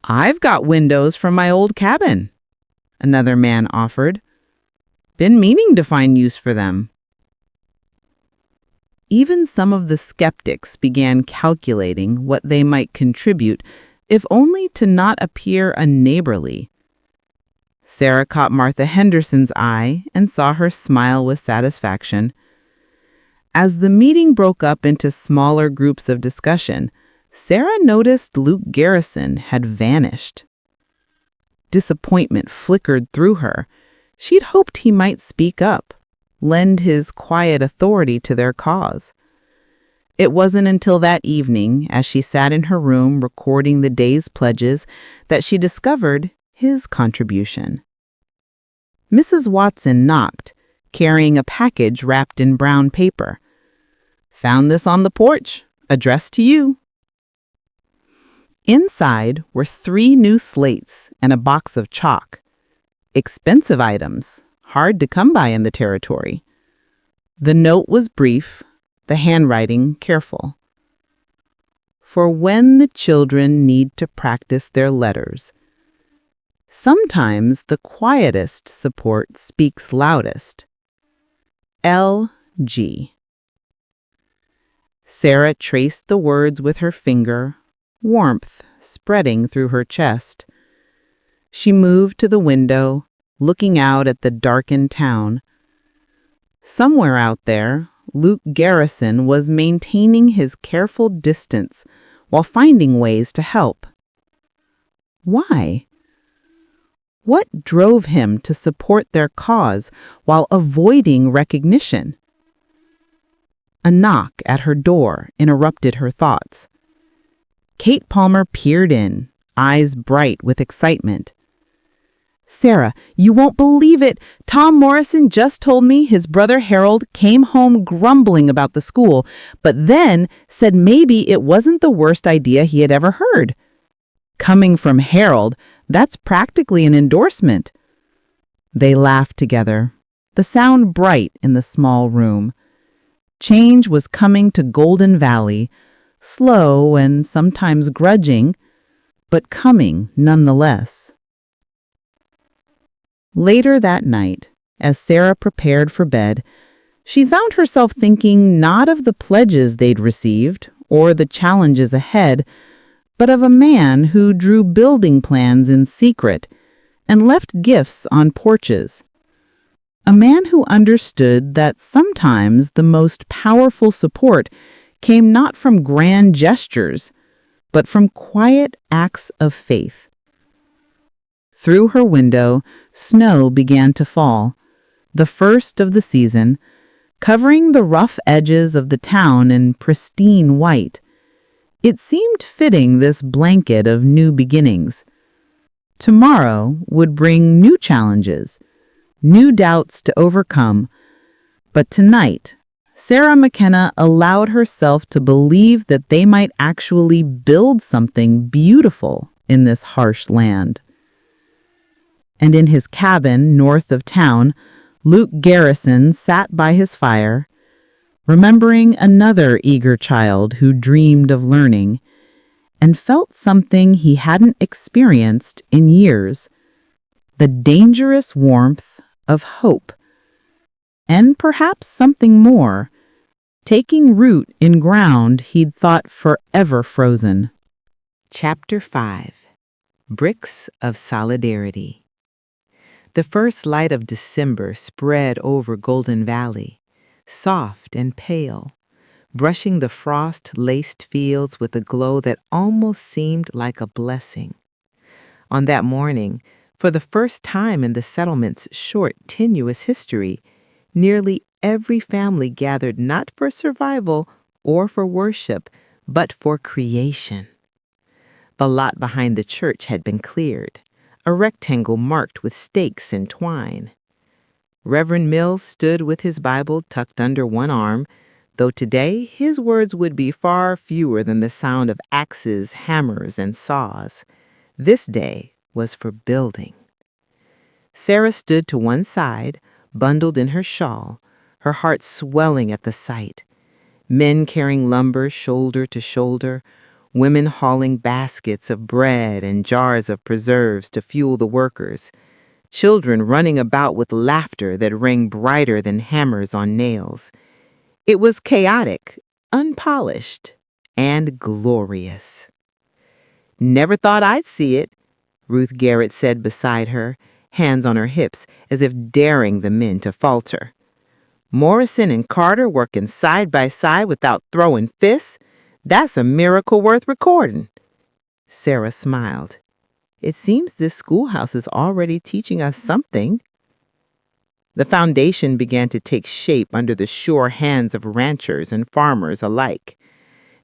"I've got windows from my old cabin," another man offered. "Been meaning to find use for them." Even some of the skeptics began calculating what they might contribute, if only to not appear unneighborly. Sarah caught Martha Henderson's eye and saw her smile with satisfaction. As the meeting broke up into smaller groups of discussion, Sarah noticed Luke Garrison had vanished. Disappointment flickered through her. She'd hoped he might speak up, lend his quiet authority to their cause. It wasn't until that evening, as she sat in her room recording the day's pledges, that she discovered his contribution. Mrs. Watson knocked, carrying a package wrapped in brown paper. "Found this on the porch, addressed to you." Inside were 3 new slates and a box of chalk. Expensive items, hard to come by in the territory. The note was brief, the handwriting careful. "For when the children need to practice their letters, sometimes the quietest support speaks loudest. L.G." Sarah traced the words with her finger, warmth spreading through her chest. She moved to the window, looking out at the darkened town. Somewhere out there, Luke Garrison was maintaining his careful distance while finding ways to help. Why? What drove him to support their cause while avoiding recognition? A knock at her door interrupted her thoughts. Kate Palmer peered in, eyes bright with excitement. "Sarah, you won't believe it. Tom Morrison just told me his brother Harold came home grumbling about the school, but then said maybe it wasn't the worst idea he had ever heard. Coming from Harold, that's practically an endorsement." They laughed together, the sound bright in the small room. Change was coming to Golden Valley, slow and sometimes grudging, but coming nonetheless. Later that night, as Sarah prepared for bed, she found herself thinking not of the pledges they'd received or the challenges ahead, but of a man who drew building plans in secret and left gifts on porches. A man who understood that sometimes the most powerful support came not from grand gestures, but from quiet acts of faith. Through her window, snow began to fall, the first of the season, covering the rough edges of the town in pristine white. It seemed fitting, this blanket of new beginnings. Tomorrow would bring new challenges, new doubts to overcome, but tonight, Sarah McKenna allowed herself to believe that they might actually build something beautiful in this harsh land. And in his cabin north of town, Luke Garrison sat by his fire, remembering another eager child who dreamed of learning and felt something he hadn't experienced in years, the dangerous warmth of hope, and perhaps something more, taking root in ground he'd thought forever frozen. Chapter 5. Bricks of Solidarity. The first light of December spread over Golden Valley, soft and pale, brushing the frost-laced fields with a glow that almost seemed like a blessing. On that morning, for the first time in the settlement's short, tenuous history, nearly every family gathered not for survival or for worship, but for creation. The lot behind the church had been cleared, a rectangle marked with stakes and twine. Reverend Mills stood with his Bible tucked under one arm, though today his words would be far fewer than the sound of axes, hammers, and saws. This day was for building. Sarah stood to one side, bundled in her shawl, her heart swelling at the sight. Men carrying lumber shoulder to shoulder, women hauling baskets of bread and jars of preserves to fuel the workers, children running about with laughter that rang brighter than hammers on nails. It was chaotic, unpolished, and glorious. "Never thought I'd see it," Ruth Garrett said beside her, hands on her hips as if daring the men to falter. "Morrison and Carter working side by side without throwing fists? That's a miracle worth recording." Sarah smiled. "It seems this schoolhouse is already teaching us something." The foundation began to take shape under the sure hands of ranchers and farmers alike.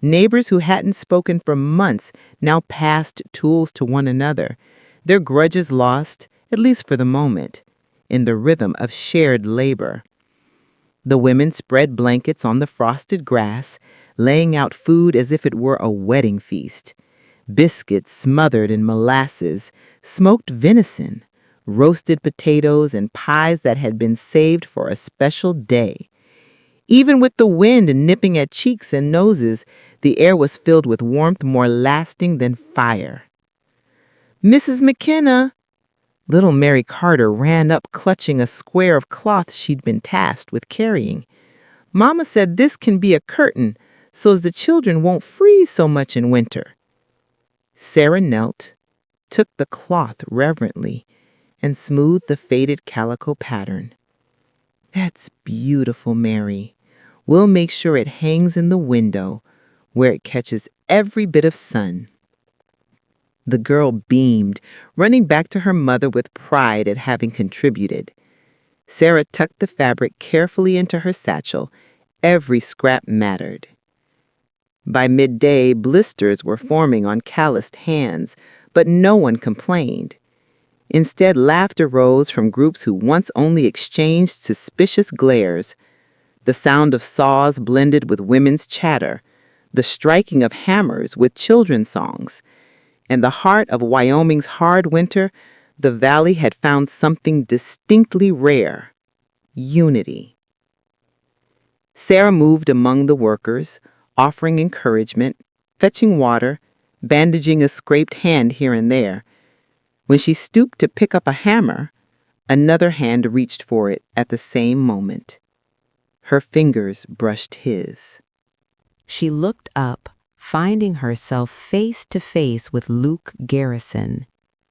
Neighbors who hadn't spoken for months now passed tools to one another, their grudges lost, at least for the moment, in the rhythm of shared labor. The women spread blankets on the frosted grass, laying out food as if it were a wedding feast. Biscuits smothered in molasses, smoked venison, roasted potatoes, and pies that had been saved for a special day. Even with the wind nipping at cheeks and noses, the air was filled with warmth more lasting than fire. "Mrs. McKenna!" Little Mary Carter ran up clutching a square of cloth she'd been tasked with carrying. "Mama said this can be a curtain so as the children won't freeze so much in winter." Sarah knelt, took the cloth reverently, and smoothed the faded calico pattern. "That's beautiful, Mary. We'll make sure it hangs in the window where it catches every bit of sun." The girl beamed, running back to her mother with pride at having contributed. Sarah tucked the fabric carefully into her satchel. Every scrap mattered. By midday, blisters were forming on calloused hands, but no one complained. Instead, laughter rose from groups who once only exchanged suspicious glares. The sound of saws blended with women's chatter, the striking of hammers with children's songs. In the heart of Wyoming's hard winter, the valley had found something distinctly rare: unity. Sarah moved among the workers, offering encouragement, fetching water, bandaging a scraped hand here and there. When she stooped to pick up a hammer, another hand reached for it at the same moment. Her fingers brushed his. She looked up, finding herself face to face with Luke Garrison.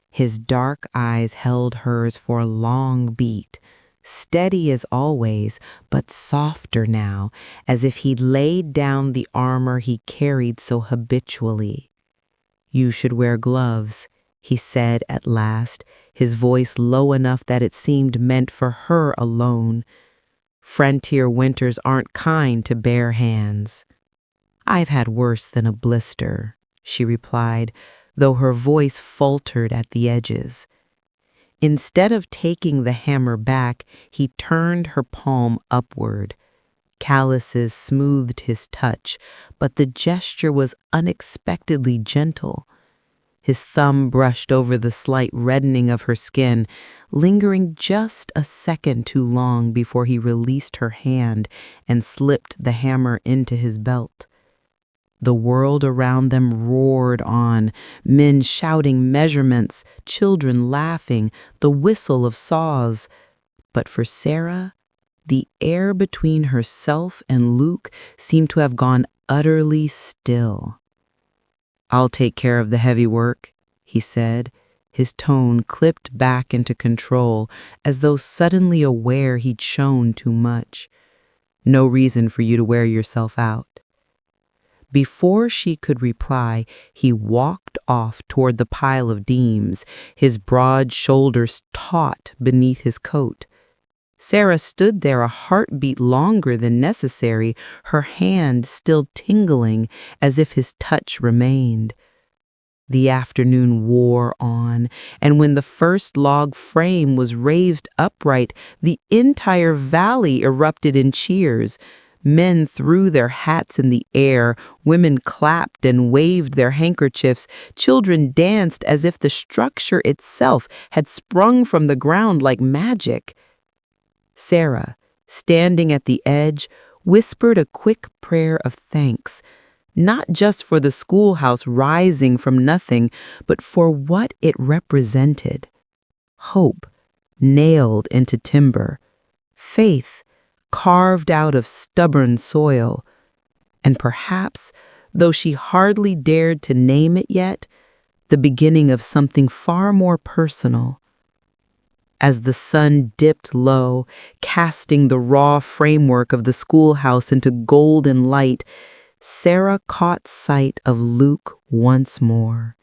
His dark eyes held hers for a long beat, steady as always, but softer now, as if he'd laid down the armor he carried so habitually. "You should wear gloves," he said at last, his voice low enough that it seemed meant for her alone. "Frontier winters aren't kind to bare hands." "I've had worse than a blister," she replied, though her voice faltered at the edges. Instead of taking the hammer back, he turned her palm upward. Calluses smoothed his touch, but the gesture was unexpectedly gentle. His thumb brushed over the slight reddening of her skin, lingering just a second too long before he released her hand and slipped the hammer into his belt. The world around them roared on, men shouting measurements, children laughing, the whistle of saws. But for Sarah, the air between herself and Luke seemed to have gone utterly still. "I'll take care of the heavy work," he said, his tone clipped back into control, as though suddenly aware he'd shown too much. "No reason for you to wear yourself out." Before she could reply, he walked off toward the pile of deems, his broad shoulders taut beneath his coat. Sarah stood there a heartbeat longer than necessary, her hand still tingling as if his touch remained. The afternoon wore on, and when the first log frame was raised upright, the entire valley erupted in cheers. Men threw their hats in the air, women clapped and waved their handkerchiefs, children danced as if the structure itself had sprung from the ground like magic. Sarah, standing at the edge, whispered a quick prayer of thanks, not just for the schoolhouse rising from nothing, but for what it represented. Hope, nailed into timber. Faith, carved out of stubborn soil. And perhaps, though she hardly dared to name it yet, the beginning of something far more personal. As the sun dipped low, casting the raw framework of the schoolhouse into golden light, Sarah caught sight of Luke once more.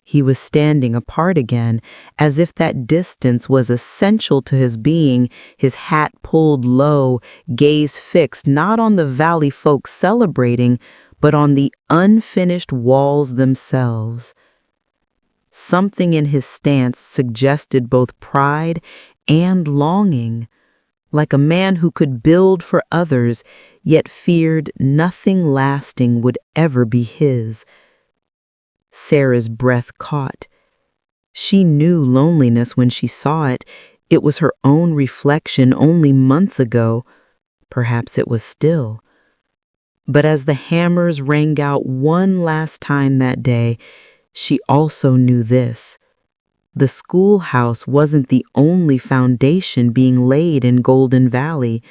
He was standing apart again, as if that distance was essential to his being, his hat pulled low, gaze fixed not on the valley folks celebrating, but on the unfinished walls themselves. Something in his stance suggested both pride and longing, like a man who could build for others, yet feared nothing lasting would ever be his. Sarah's breath caught. She knew loneliness when she saw it. It was her own reflection only months ago. Perhaps it was still. But as the hammers rang out one last time that day, she also knew this. The schoolhouse wasn't the only foundation being laid in Golden Valley.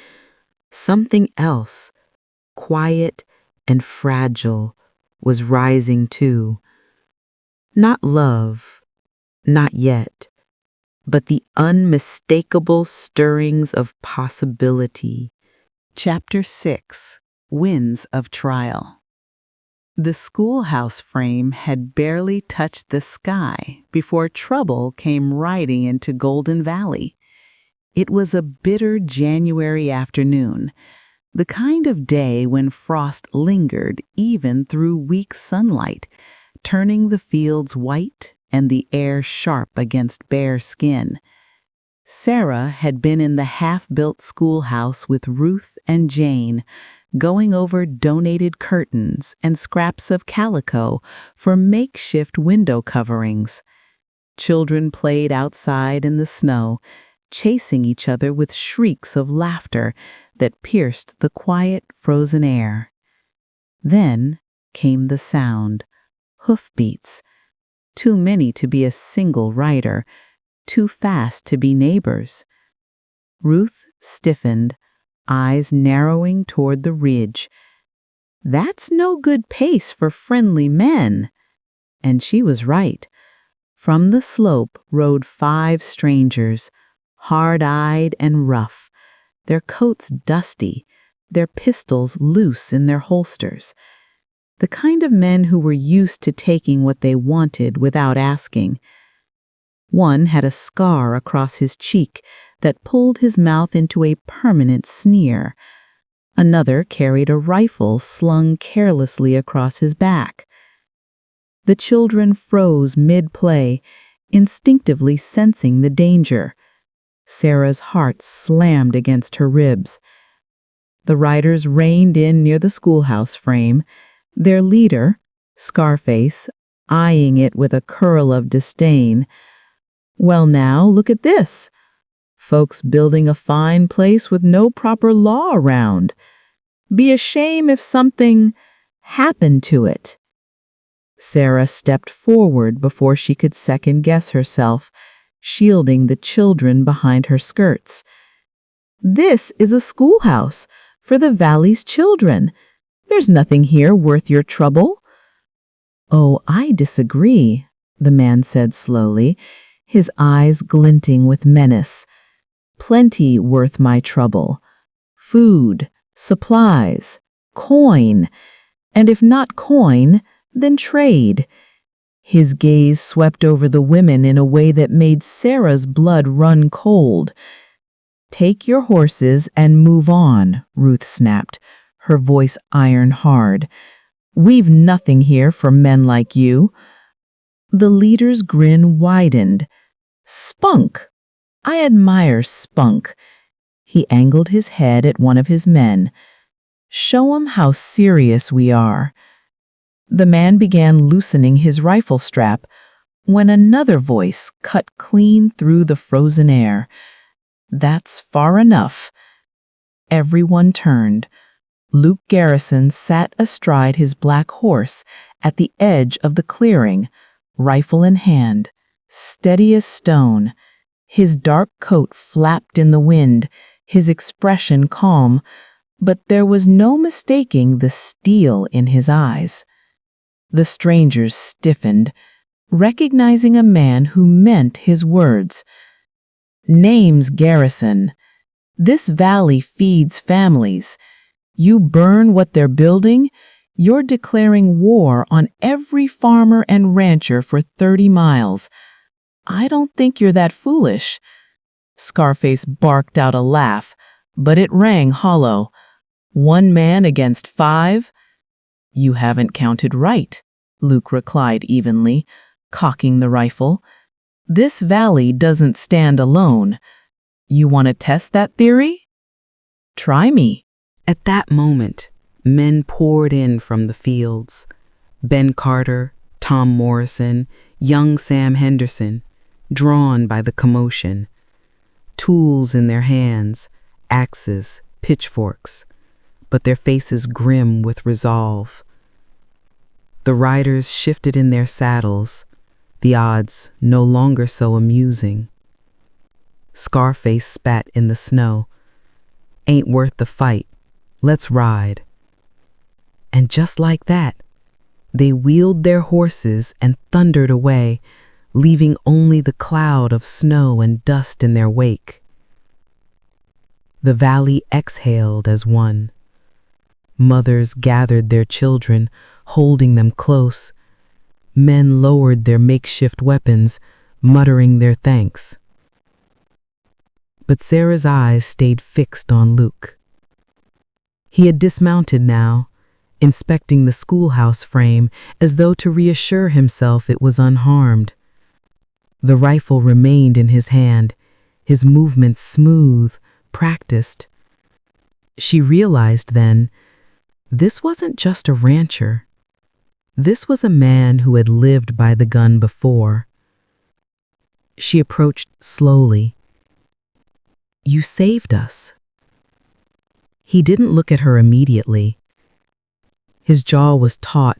Something else, quiet and fragile, was rising too. Not love, not yet, but the unmistakable stirrings of possibility. Chapter 6. Winds of Trial. The schoolhouse frame had barely touched the sky before trouble came riding into Golden Valley. It was a bitter January afternoon, the kind of day when frost lingered even through weak sunlight, turning the fields white and the air sharp against bare skin. Sarah had been in the half-built schoolhouse with Ruth and Jane, going over donated curtains and scraps of calico for makeshift window coverings. Children played outside in the snow, chasing each other with shrieks of laughter that pierced the quiet, frozen air. Then came the sound. Hoofbeats, too many to be a single rider, too fast to be neighbors. Ruth stiffened, eyes narrowing toward the ridge. That's no good pace for friendly men. And she was right. From the slope rode 5 strangers, hard-eyed and rough, their coats dusty, their pistols loose in their holsters. The kind of men who were used to taking what they wanted without asking. One had a scar across his cheek that pulled his mouth into a permanent sneer. Another carried a rifle slung carelessly across his back. The children froze mid-play, instinctively sensing the danger. Sarah's heart slammed against her ribs. The riders reined in near the schoolhouse frame, their leader, Scarface, eyeing it with a curl of disdain. Well now, look at this. Folks building a fine place with no proper law around. Be a shame if something happened to it. Sarah stepped forward before she could second-guess herself, shielding the children behind her skirts. This is a schoolhouse for the valley's children. There's nothing here worth your trouble. Oh, I disagree, the man said slowly, his eyes glinting with menace. Plenty worth my trouble. Food, supplies, coin, and if not coin, then trade. His gaze swept over the women in a way that made Sarah's blood run cold. Take your horses and move on, Ruth snapped, her voice iron hard. We've nothing here for men like you. The leader's grin widened. Spunk! I admire spunk. He angled his head at one of his men. Show 'em how serious we are. The man began loosening his rifle strap when another voice cut clean through the frozen air. That's far enough. Everyone turned. Luke Garrison sat astride his black horse at the edge of the clearing, rifle in hand, steady as stone. His dark coat flapped in the wind, his expression calm, but there was no mistaking the steel in his eyes. The strangers stiffened, recognizing a man who meant his words. "Name's Garrison. This valley feeds families. You burn what they're building, you're declaring war on every farmer and rancher for 30 miles. I don't think you're that foolish." Scarface barked out a laugh, but it rang hollow. "1 man against 5? You haven't counted right," Luke replied evenly, cocking the rifle. "This valley doesn't stand alone. You want to test that theory? Try me." At that moment, men poured in from the fields. Ben Carter, Tom Morrison, young Sam Henderson, drawn by the commotion. Tools in their hands, axes, pitchforks, but their faces grim with resolve. The riders shifted in their saddles, the odds no longer so amusing. Scarface spat in the snow. "Ain't worth the fight. Let's ride." And just like that, they wheeled their horses and thundered away, leaving only the cloud of snow and dust in their wake. The valley exhaled as one. Mothers gathered their children, holding them close. Men lowered their makeshift weapons, muttering their thanks. But Sarah's eyes stayed fixed on Luke. He had dismounted now, inspecting the schoolhouse frame as though to reassure himself it was unharmed. The rifle remained in his hand, his movements smooth, practiced. She realized then, this wasn't just a rancher. This was a man who had lived by the gun before. She approached slowly. "You saved us." He didn't look at her immediately. His jaw was taut,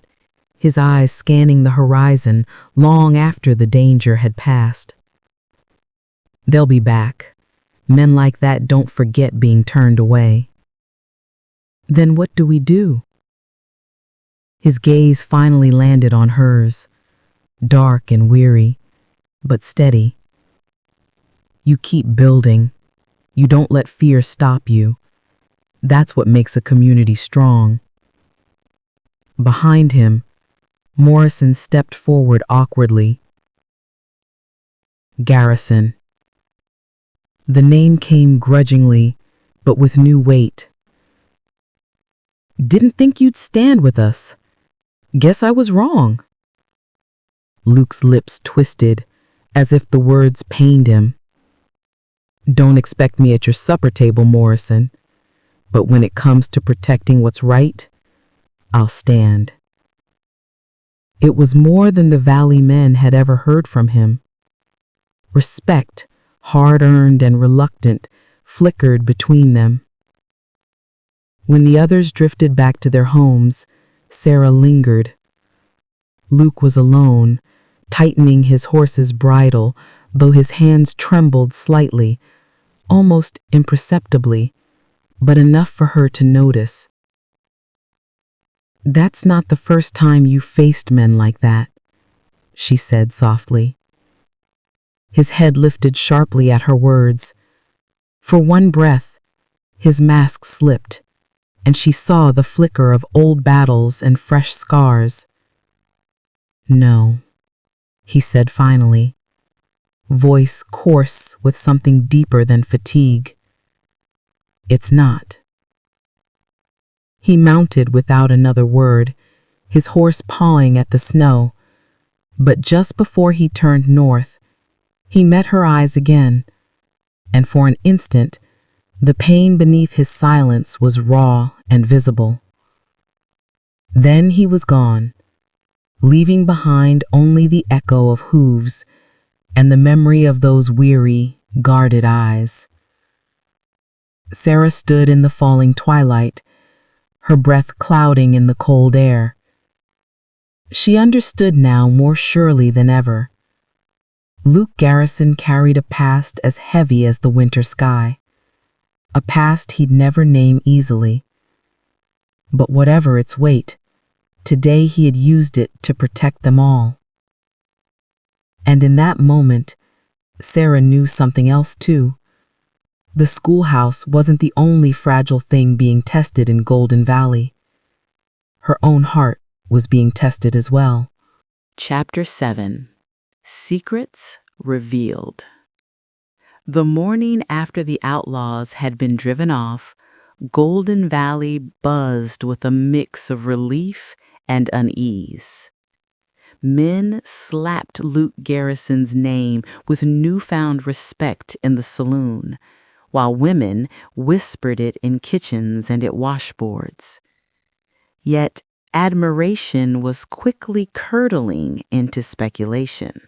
his eyes scanning the horizon long after the danger had passed. "They'll be back. Men like that don't forget being turned away." "Then what do we do?" His gaze finally landed on hers, dark and weary, but steady. "You keep building. You don't let fear stop you. That's what makes a community strong." Behind him, Morrison stepped forward awkwardly. Garrison. The name came grudgingly, but with new weight. "Didn't think you'd stand with us. Guess I was wrong." Luke's lips twisted, as if the words pained him. "Don't expect me at your supper table, Morrison. But when it comes to protecting what's right, I'll stand." It was more than the Valley men had ever heard from him. Respect, hard-earned and reluctant, flickered between them. When the others drifted back to their homes, Sarah lingered. Luke was alone, tightening his horse's bridle, though his hands trembled slightly, almost imperceptibly, but enough for her to notice. "That's not the first time you faced men like that," she said softly. His head lifted sharply at her words. For one breath, his mask slipped, and she saw the flicker of old battles and fresh scars. "No," he said finally, voice coarse with something deeper than fatigue. "It's not." He mounted without another word, his horse pawing at the snow, but just before he turned north, he met her eyes again, and for an instant, the pain beneath his silence was raw and visible. Then he was gone, leaving behind only the echo of hooves and the memory of those weary, guarded eyes. Sarah stood in the falling twilight, her breath clouding in the cold air. She understood now more surely than ever. Luke Garrison carried a past as heavy as the winter sky, a past he'd never name easily. But whatever its weight, today he had used it to protect them all. And in that moment, Sarah knew something else too. The schoolhouse wasn't the only fragile thing being tested in Golden Valley. Her own heart was being tested as well. Chapter 7. Secrets Revealed. The morning after the outlaws had been driven off, Golden Valley buzzed with a mix of relief and unease. Men slapped Luke Garrison's name with newfound respect in the saloon, while women whispered it in kitchens and at washboards. Yet admiration was quickly curdling into speculation.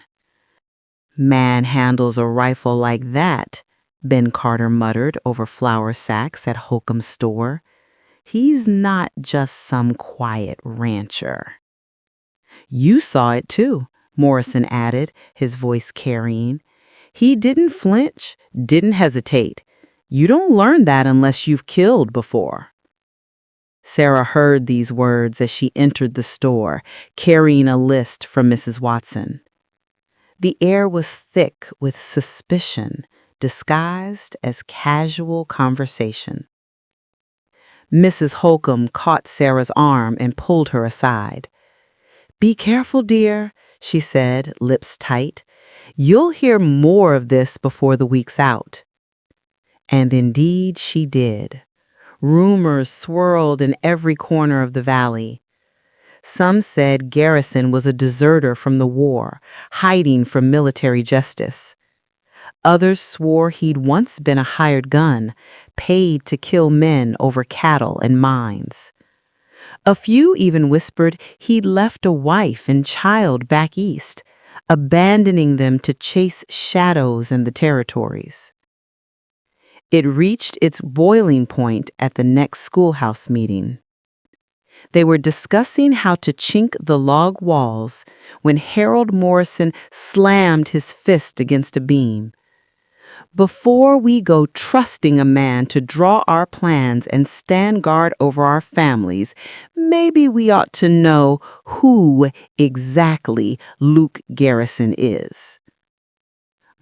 "Man handles a rifle like that," Ben Carter muttered over flour sacks at Holcomb's store. "He's not just some quiet rancher." "You saw it too," Morrison added, his voice carrying. "He didn't flinch, didn't hesitate. You don't learn that unless you've killed before." Sarah heard these words as she entered the store, carrying a list from Mrs. Watson. The air was thick with suspicion, disguised as casual conversation. Mrs. Holcomb caught Sarah's arm and pulled her aside. "Be careful, dear," she said, lips tight. "You'll hear more of this before the week's out." And indeed she did. Rumors swirled in every corner of the valley. Some said Garrison was a deserter from the war, hiding from military justice. Others swore he'd once been a hired gun, paid to kill men over cattle and mines. A few even whispered he'd left a wife and child back east, abandoning them to chase shadows in the territories. It reached its boiling point at the next schoolhouse meeting. They were discussing how to chink the log walls when Harold Morrison slammed his fist against a beam. "Before we go trusting a man to draw our plans and stand guard over our families, maybe we ought to know who exactly Luke Garrison is."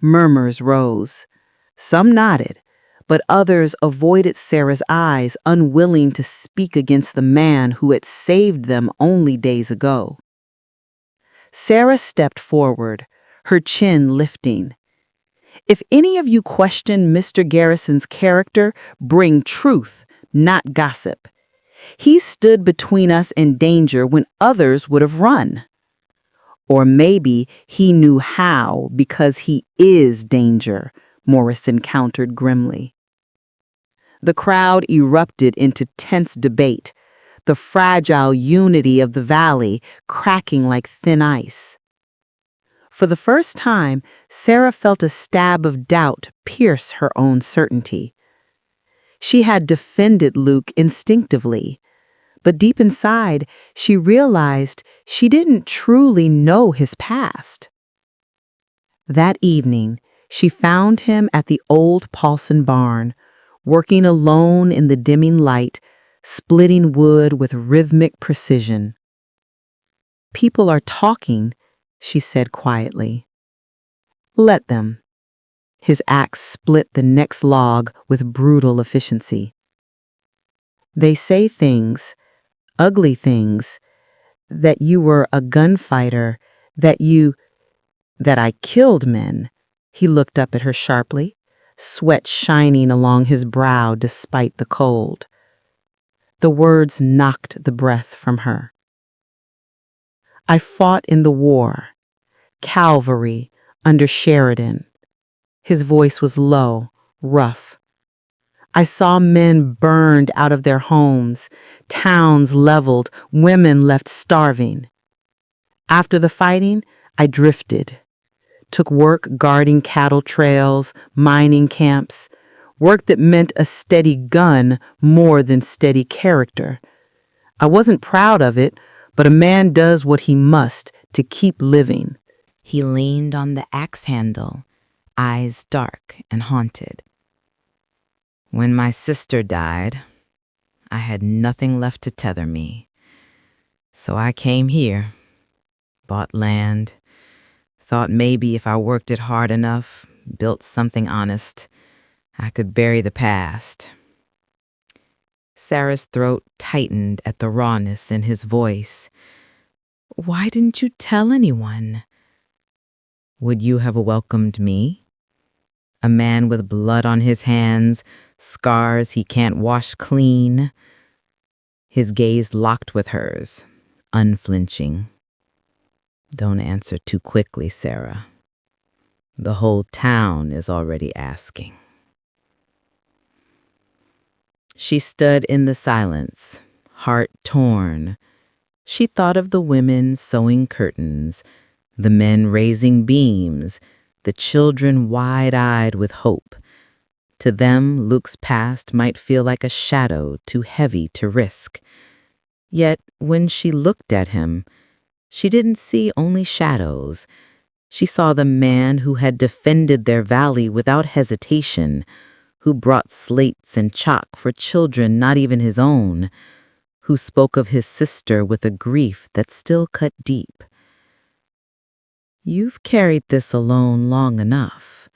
Murmurs rose. Some nodded, but others avoided Sarah's eyes, unwilling to speak against the man who had saved them only days ago. Sarah stepped forward, her chin lifting. "If any of you question Mr. Garrison's character, bring truth, not gossip. He stood between us and danger when others would have run. Or maybe he knew how because he is danger," Morrison countered grimly. The crowd erupted into tense debate, the fragile unity of the valley cracking like thin ice. For the first time, Sarah felt a stab of doubt pierce her own certainty. She had defended Luke instinctively, but deep inside, she realized she didn't truly know his past. That evening, she found him at the old Paulson barn, working alone in the dimming light, splitting wood with rhythmic precision. "People are talking," she said quietly. "Let them." His axe split the next log with brutal efficiency. "They say things, ugly things, that you were a gunfighter, that I killed men." He looked up at her sharply, sweat shining along his brow despite the cold. The words knocked the breath from her. "I fought in the war, cavalry, under Sheridan." His voice was low, rough. "I saw men burned out of their homes, towns leveled, women left starving. After the fighting, I drifted. Took work guarding cattle trails, mining camps, work that meant a steady gun more than steady character. I wasn't proud of it, but a man does what he must to keep living. He leaned on the axe handle, eyes dark and haunted. When my sister died, I had nothing left to tether me. So I came here, bought land, thought maybe if I worked it hard enough, built something honest, I could bury the past. Sarah's throat tightened at the rawness in his voice. Why didn't you tell anyone? Would you have welcomed me? A man with blood on his hands, scars he can't wash clean. His gaze locked with hers, unflinching. Don't answer too quickly, Sarah. The whole town is already asking. She stood in the silence, heart torn. She thought of the women sewing curtains, the men raising beams, the children wide-eyed with hope. To them, Luke's past might feel like a shadow too heavy to risk. Yet, when she looked at him, she didn't see only shadows. She saw the man who had defended their valley without hesitation, who brought slates and chalk for children not even his own, who spoke of his sister with a grief that still cut deep. You've carried this alone long enough,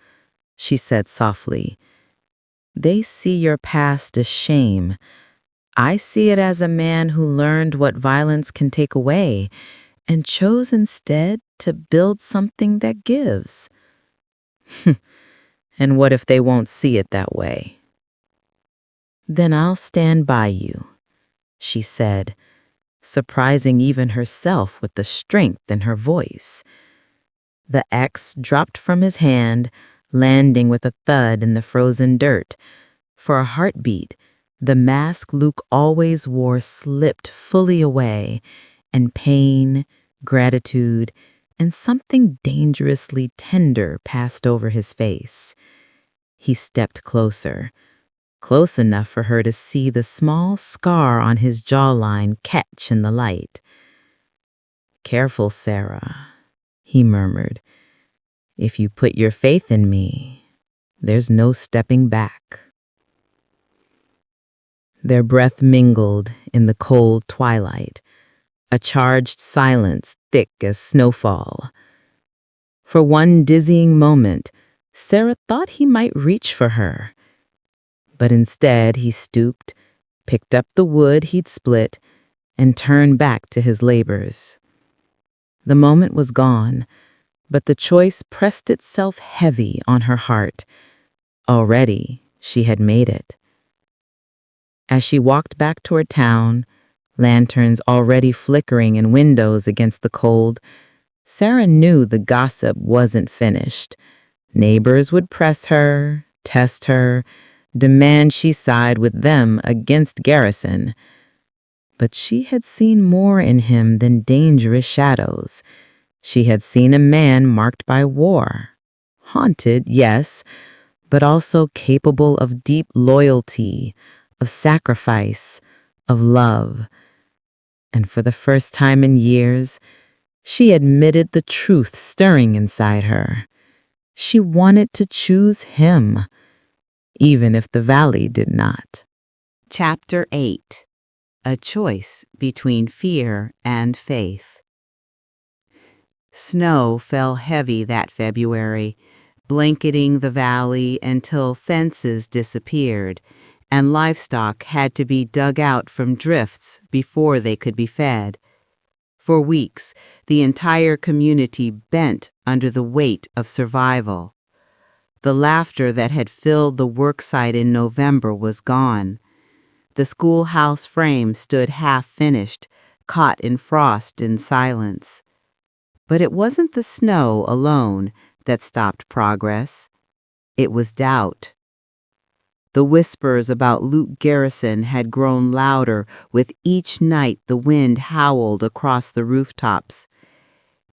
she said softly. They see your past as shame. I see it as a man who learned what violence can take away and chose instead to build something that gives. And what if they won't see it that way? Then I'll stand by you, she said, surprising even herself with the strength in her voice. The axe dropped from his hand, landing with a thud in the frozen dirt. For a heartbeat, the mask Luke always wore slipped fully away, and pain, gratitude, and something dangerously tender passed over his face. He stepped closer, close enough for her to see the small scar on his jawline catch in the light. Careful, Sarah, he murmured. If you put your faith in me, there's no stepping back. Their breath mingled in the cold twilight, a charged silence thick as snowfall. For one dizzying moment, Sarah thought he might reach for her. But instead he stooped, picked up the wood he'd split, and turned back to his labors. The moment was gone, but the choice pressed itself heavy on her heart. Already she had made it. As she walked back toward town, lanterns already flickering in windows against the cold, Sarah knew the gossip wasn't finished. Neighbors would press her, test her, demand she side with them against Garrison. But she had seen more in him than dangerous shadows. She had seen a man marked by war. Haunted, yes, but also capable of deep loyalty, of sacrifice, of love. And for the first time in years, she admitted the truth stirring inside her. She wanted to choose him, even if the valley did not. Chapter 8. A Choice Between Fear and Faith. Snow fell heavy that February, blanketing the valley until fences disappeared, and livestock had to be dug out from drifts before they could be fed. For weeks, the entire community bent under the weight of survival. The laughter that had filled the worksite in November was gone. The schoolhouse frame stood half-finished, caught in frost and silence. But it wasn't the snow alone that stopped progress. It was doubt. The whispers about Luke Garrison had grown louder with each night the wind howled across the rooftops.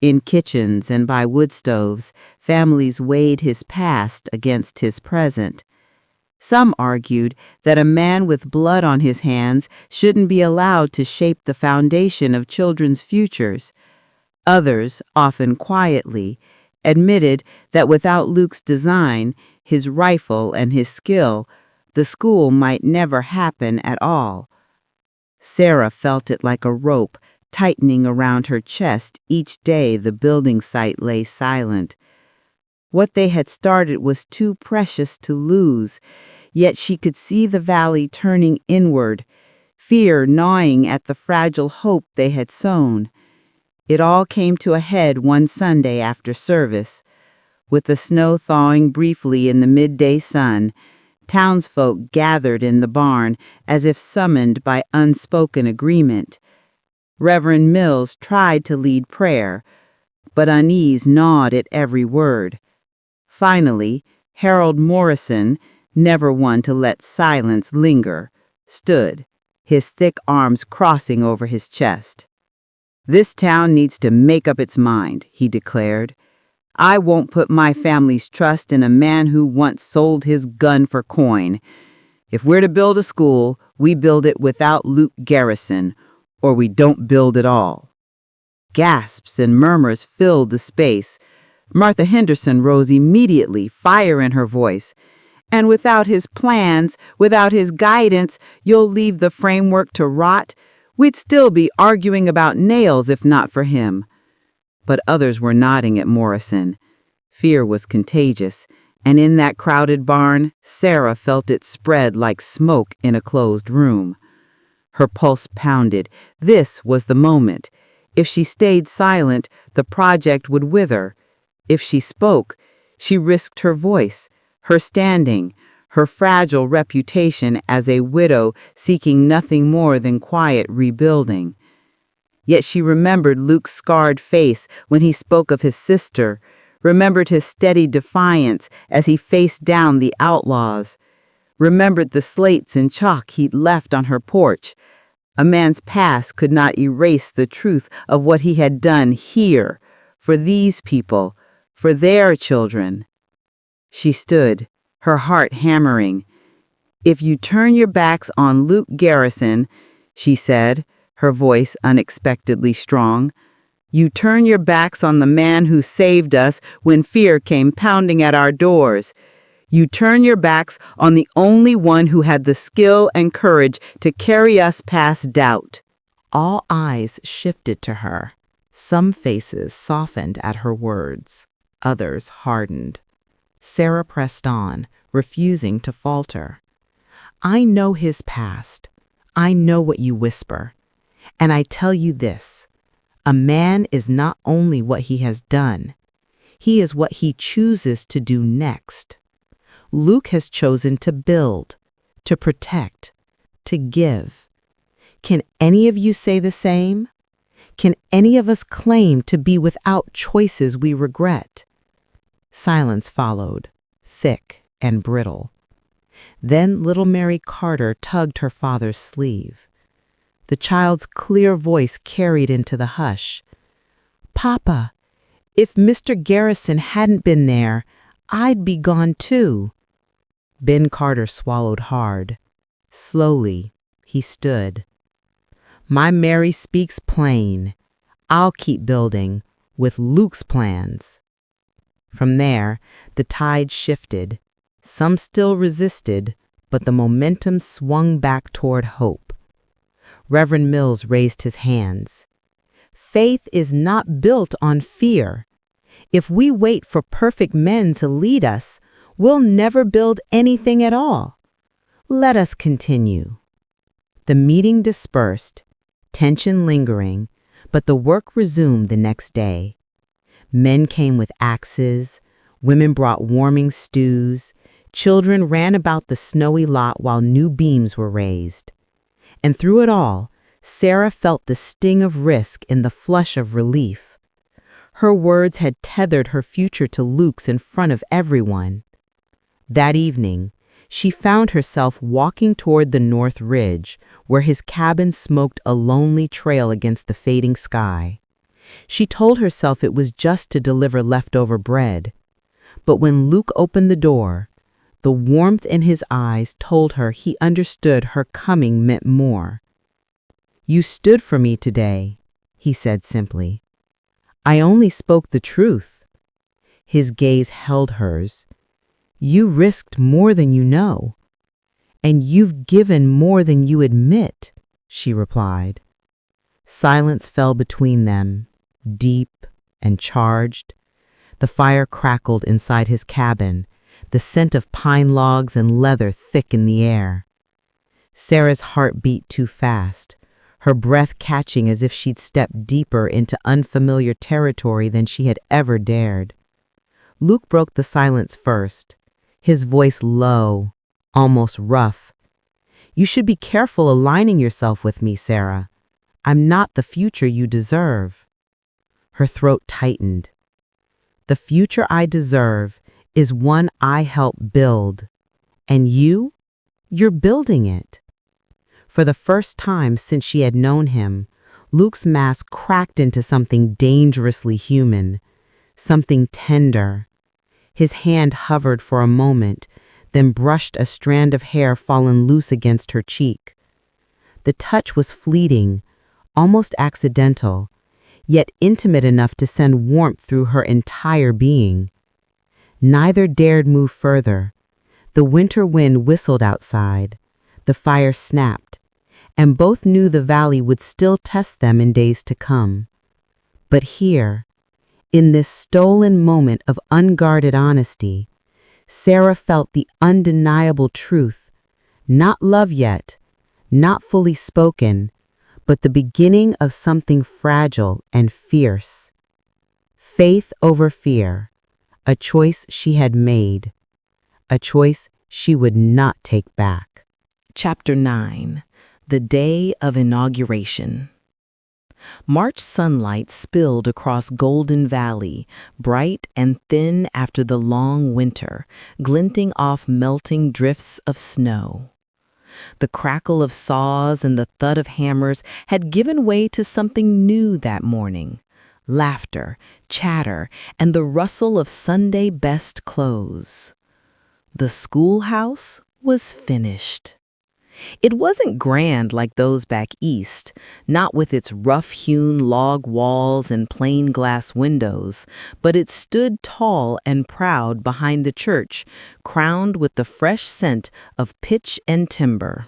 In kitchens and by wood stoves, families weighed his past against his present. Some argued that a man with blood on his hands shouldn't be allowed to shape the foundation of children's futures. Others, often quietly, admitted that without Luke's design, his rifle and his skill, the school might never happen at all. Sarah felt it like a rope tightening around her chest each day the building site lay silent. What they had started was too precious to lose, yet she could see the valley turning inward, fear gnawing at the fragile hope they had sown. It all came to a head one Sunday after service. With the snow thawing briefly in the midday sun, townsfolk gathered in the barn as if summoned by unspoken agreement. Reverend Mills tried to lead prayer, but unease gnawed at every word. Finally, Harold Morrison, never one to let silence linger, stood, his thick arms crossing over his chest. "This town needs to make up its mind," he declared. "I won't put my family's trust in a man who once sold his gun for coin. If we're to build a school, we build it without Luke Garrison, or we don't build at all." Gasps and murmurs filled the space. Martha Henderson rose immediately, fire in her voice. "And without his plans, without his guidance, you'll leave the framework to rot? We'd still be arguing about nails if not for him." But others were nodding at Morrison. Fear was contagious, and in that crowded barn, Sarah felt it spread like smoke in a closed room. Her pulse pounded. This was the moment. If she stayed silent, the project would wither. If she spoke, she risked her voice, her standing, her fragile reputation as a widow seeking nothing more than quiet rebuilding. Yet she remembered Luke's scarred face when he spoke of his sister, remembered his steady defiance as he faced down the outlaws, remembered the slates and chalk he'd left on her porch. A man's past could not erase the truth of what he had done here, for these people, for their children. She stood, her heart hammering. "If you turn your backs on Luke Garrison," she said, her voice unexpectedly strong, "you turn your backs on the man who saved us when fear came pounding at our doors. You turn your backs on the only one who had the skill and courage to carry us past doubt." All eyes shifted to her. Some faces softened at her words. Others hardened. Sarah pressed on, refusing to falter. "I know his past. I know what you whisper. And I tell you this, a man is not only what he has done, he is what he chooses to do next. Luke has chosen to build, to protect, to give. Can any of you say the same? Can any of us claim to be without choices we regret?" Silence followed, thick and brittle. Then little Mary Carter tugged her father's sleeve. The child's clear voice carried into the hush. "Papa, if Mr. Garrison hadn't been there, I'd be gone too." Ben Carter swallowed hard. Slowly, he stood. "My Mary speaks plain. I'll keep building with Luke's plans." From there, the tide shifted. Some still resisted, but the momentum swung back toward hope. Reverend Mills raised his hands. "Faith is not built on fear. If we wait for perfect men to lead us, we'll never build anything at all. Let us continue." The meeting dispersed, tension lingering, but the work resumed the next day. Men came with axes, women brought warming stews, children ran about the snowy lot while new beams were raised. And through it all, Sarah felt the sting of risk in the flush of relief. Her words had tethered her future to Luke's in front of everyone. That evening, she found herself walking toward the North Ridge, where his cabin smoked a lonely trail against the fading sky. She told herself it was just to deliver leftover bread. But when Luke opened the door, The warmth in his eyes told her he understood her coming meant more. "You stood for me today," he said simply. "I only spoke the truth." His gaze held hers. "You risked more than you know. And you've given more than you admit," she replied. Silence fell between them, deep and charged. The fire crackled inside his cabin, the scent of pine logs and leather thick in the air. Sarah's heart beat too fast, her breath catching as if she'd stepped deeper into unfamiliar territory than she had ever dared. Luke broke the silence first, his voice low, almost rough. "You should be careful aligning yourself with me, Sarah. I'm not the future you deserve." Her throat tightened. "The future I deserve is one I help build. And you're building it." For the first time since she had known him, Luke's mask cracked into something dangerously human, something tender. His hand hovered for a moment, then brushed a strand of hair fallen loose against her cheek. The touch was fleeting, almost accidental, yet intimate enough to send warmth through her entire being. Neither dared move further. The winter wind whistled outside. The fire snapped, and both knew the valley would still test them in days to come. But here, in this stolen moment of unguarded honesty, Sarah felt the undeniable truth, not love yet, not fully spoken, but the beginning of something fragile and fierce. Faith over fear, a choice she had made, a choice she would not take back. Chapter 9. The Day of Inauguration. March sunlight spilled across Golden Valley, bright and thin after the long winter, glinting off melting drifts of snow. The crackle of saws and the thud of hammers had given way to something new that morning: laughter, chatter, and the rustle of Sunday best clothes. The schoolhouse was finished. It wasn't grand like those back east, not with its rough-hewn log walls and plain glass windows, but it stood tall and proud behind the church, crowned with the fresh scent of pitch and timber.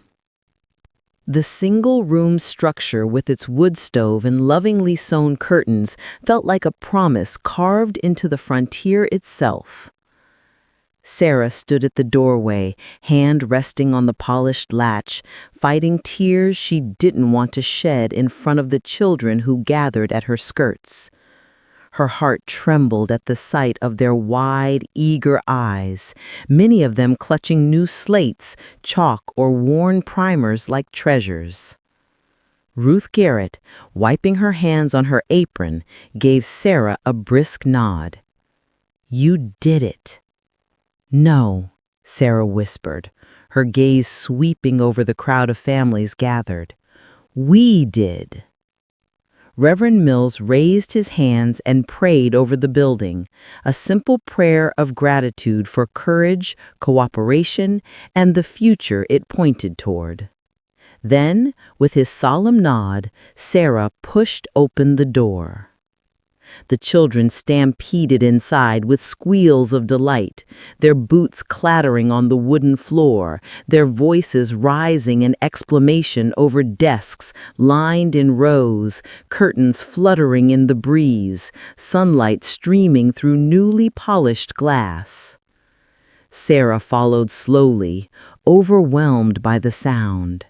The single-room structure with its wood stove and lovingly sewn curtains felt like a promise carved into the frontier itself. Sarah stood at the doorway, hand resting on the polished latch, fighting tears she didn't want to shed in front of the children who gathered at her skirts. Her heart trembled at the sight of their wide, eager eyes, many of them clutching new slates, chalk, or worn primers like treasures. Ruth Garrett, wiping her hands on her apron, gave Sarah a brisk nod. "You did it." "No," Sarah whispered, her gaze sweeping over the crowd of families gathered. "We did." Reverend Mills raised his hands and prayed over the building, a simple prayer of gratitude for courage, cooperation, and the future it pointed toward. Then, with his solemn nod, Sarah pushed open the door. The children stampeded inside with squeals of delight, their boots clattering on the wooden floor, their voices rising in exclamation over desks lined in rows, curtains fluttering in the breeze, sunlight streaming through newly polished glass. Sarah followed slowly, overwhelmed by the sound.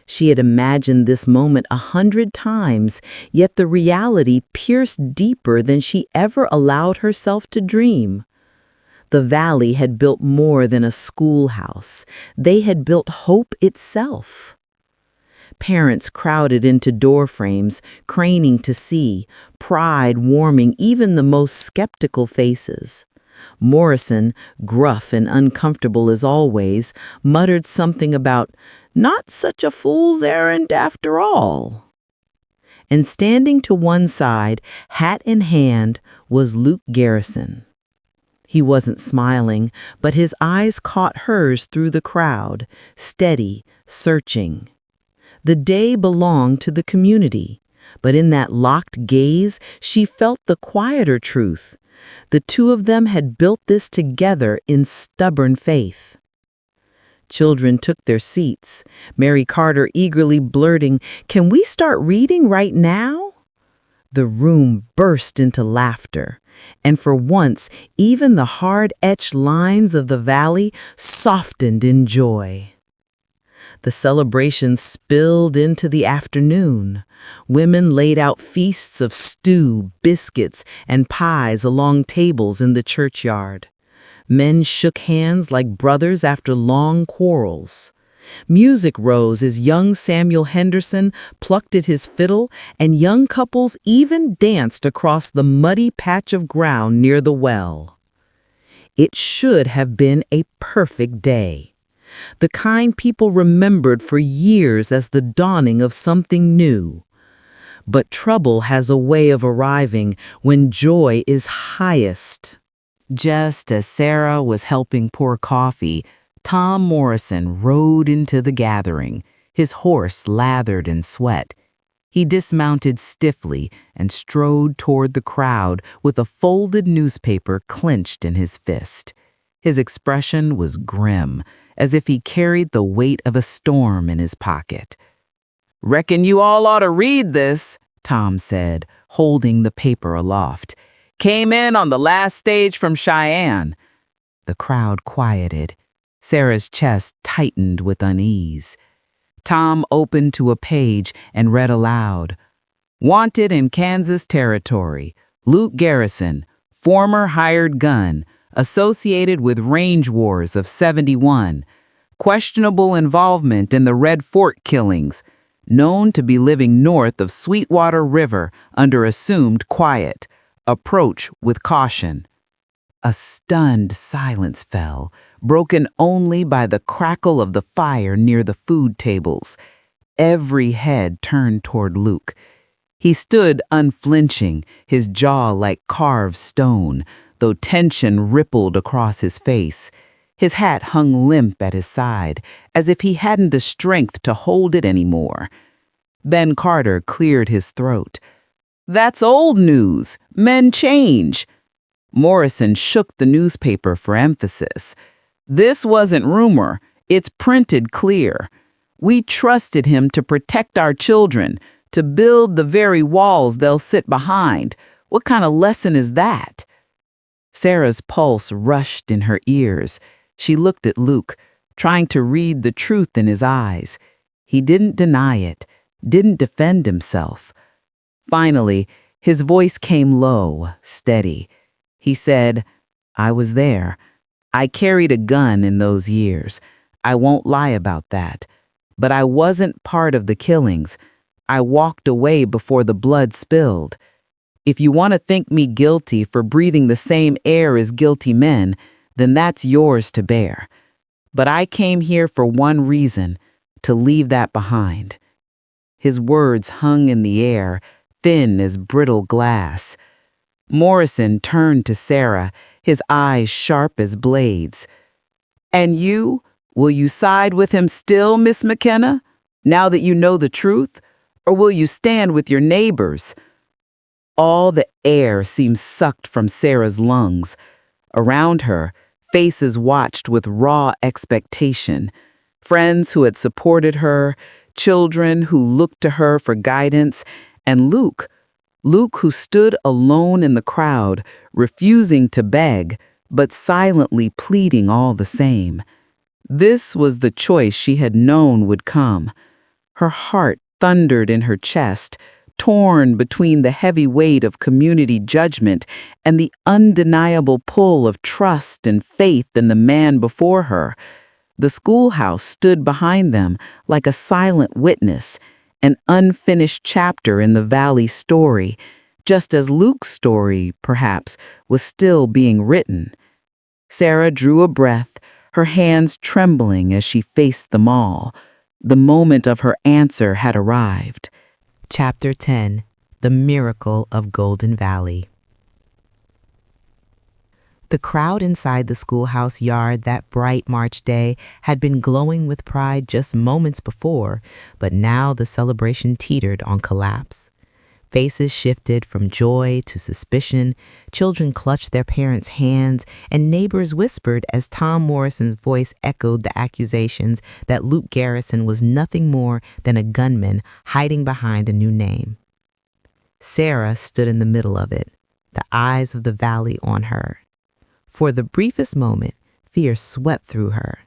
She had imagined this moment 100 times, yet the reality pierced deeper than she ever allowed herself to dream. The valley had built more than a schoolhouse. They had built hope itself. Parents crowded into doorframes, craning to see, pride warming even the most skeptical faces. Morrison, gruff and uncomfortable as always, muttered something about "not such a fool's errand after all." And standing to one side, hat in hand, was Luke Garrison. He wasn't smiling, but his eyes caught hers through the crowd, steady, searching. The day belonged to the community, but in that locked gaze, she felt the quieter truth. The two of them had built this together in stubborn faith. Children took their seats, Mary Carter eagerly blurting, "Can we start reading right now?" The room burst into laughter, and for once, even the hard-etched lines of the valley softened in joy. The celebration spilled into the afternoon. Women laid out feasts of stew, biscuits, and pies along tables in the churchyard. Men shook hands like brothers after long quarrels. Music rose as young Samuel Henderson plucked at his fiddle, and young couples even danced across the muddy patch of ground near the well. It should have been a perfect day. The kind people remembered for years as the dawning of something new. But trouble has a way of arriving when joy is highest. Just as Sarah was helping pour coffee, Tom Morrison rode into the gathering, his horse lathered in sweat. He dismounted stiffly and strode toward the crowd with a folded newspaper clenched in his fist. His expression was grim, as if he carried the weight of a storm in his pocket. "Reckon you all ought to read this," Tom said, holding the paper aloft. "Came in on the last stage from Cheyenne." The crowd quieted. Sarah's chest tightened with unease. Tom opened to a page and read aloud. "Wanted in Kansas Territory, Luke Garrison, former hired gun, associated with range wars of '71, questionable involvement in the Red Fort killings, known to be living north of Sweetwater River under assumed quiet. Approach with caution." A stunned silence fell, broken only by the crackle of the fire near the food tables. Every head turned toward Luke. He stood unflinching, his jaw like carved stone, though tension rippled across his face. His hat hung limp at his side, as if he hadn't the strength to hold it anymore. Ben Carter cleared his throat. "That's old news. Men change." Morrison shook the newspaper for emphasis. "This wasn't rumor. It's printed clear. We trusted him to protect our children, to build the very walls they'll sit behind. What kind of lesson is that?" Sarah's pulse rushed in her ears. She looked at Luke, trying to read the truth in his eyes. He didn't deny it, didn't defend himself. Finally, his voice came low, steady. He said, "I was there. I carried a gun in those years. I won't lie about that. But I wasn't part of the killings. I walked away before the blood spilled. If you want to think me guilty for breathing the same air as guilty men, then that's yours to bear. But I came here for one reason, to leave that behind." His words hung in the air, thin as brittle glass. Morrison turned to Sarah, his eyes sharp as blades. "And you? Will you side with him still, Miss McKenna, now that you know the truth? Or will you stand with your neighbors?" All the air seemed sucked from Sarah's lungs. Around her, faces watched with raw expectation. Friends who had supported her, children who looked to her for guidance, and Luke who stood alone in the crowd, refusing to beg, but silently pleading all the same. This was the choice she had known would come. Her heart thundered in her chest, torn between the heavy weight of community judgment and the undeniable pull of trust and faith in the man before her. The schoolhouse stood behind them like a silent witness, an unfinished chapter in the valley story, just as Luke's story, perhaps, was still being written. Sarah drew a breath, her hands trembling as she faced them all. The moment of her answer had arrived. Chapter 10. The Miracle of Golden Valley. The crowd inside the schoolhouse yard that bright March day had been glowing with pride just moments before, but now the celebration teetered on collapse. Faces shifted from joy to suspicion, children clutched their parents' hands, and neighbors whispered as Tom Morrison's voice echoed the accusations that Luke Garrison was nothing more than a gunman hiding behind a new name. Sarah stood in the middle of it, the eyes of the valley on her. For the briefest moment, fear swept through her.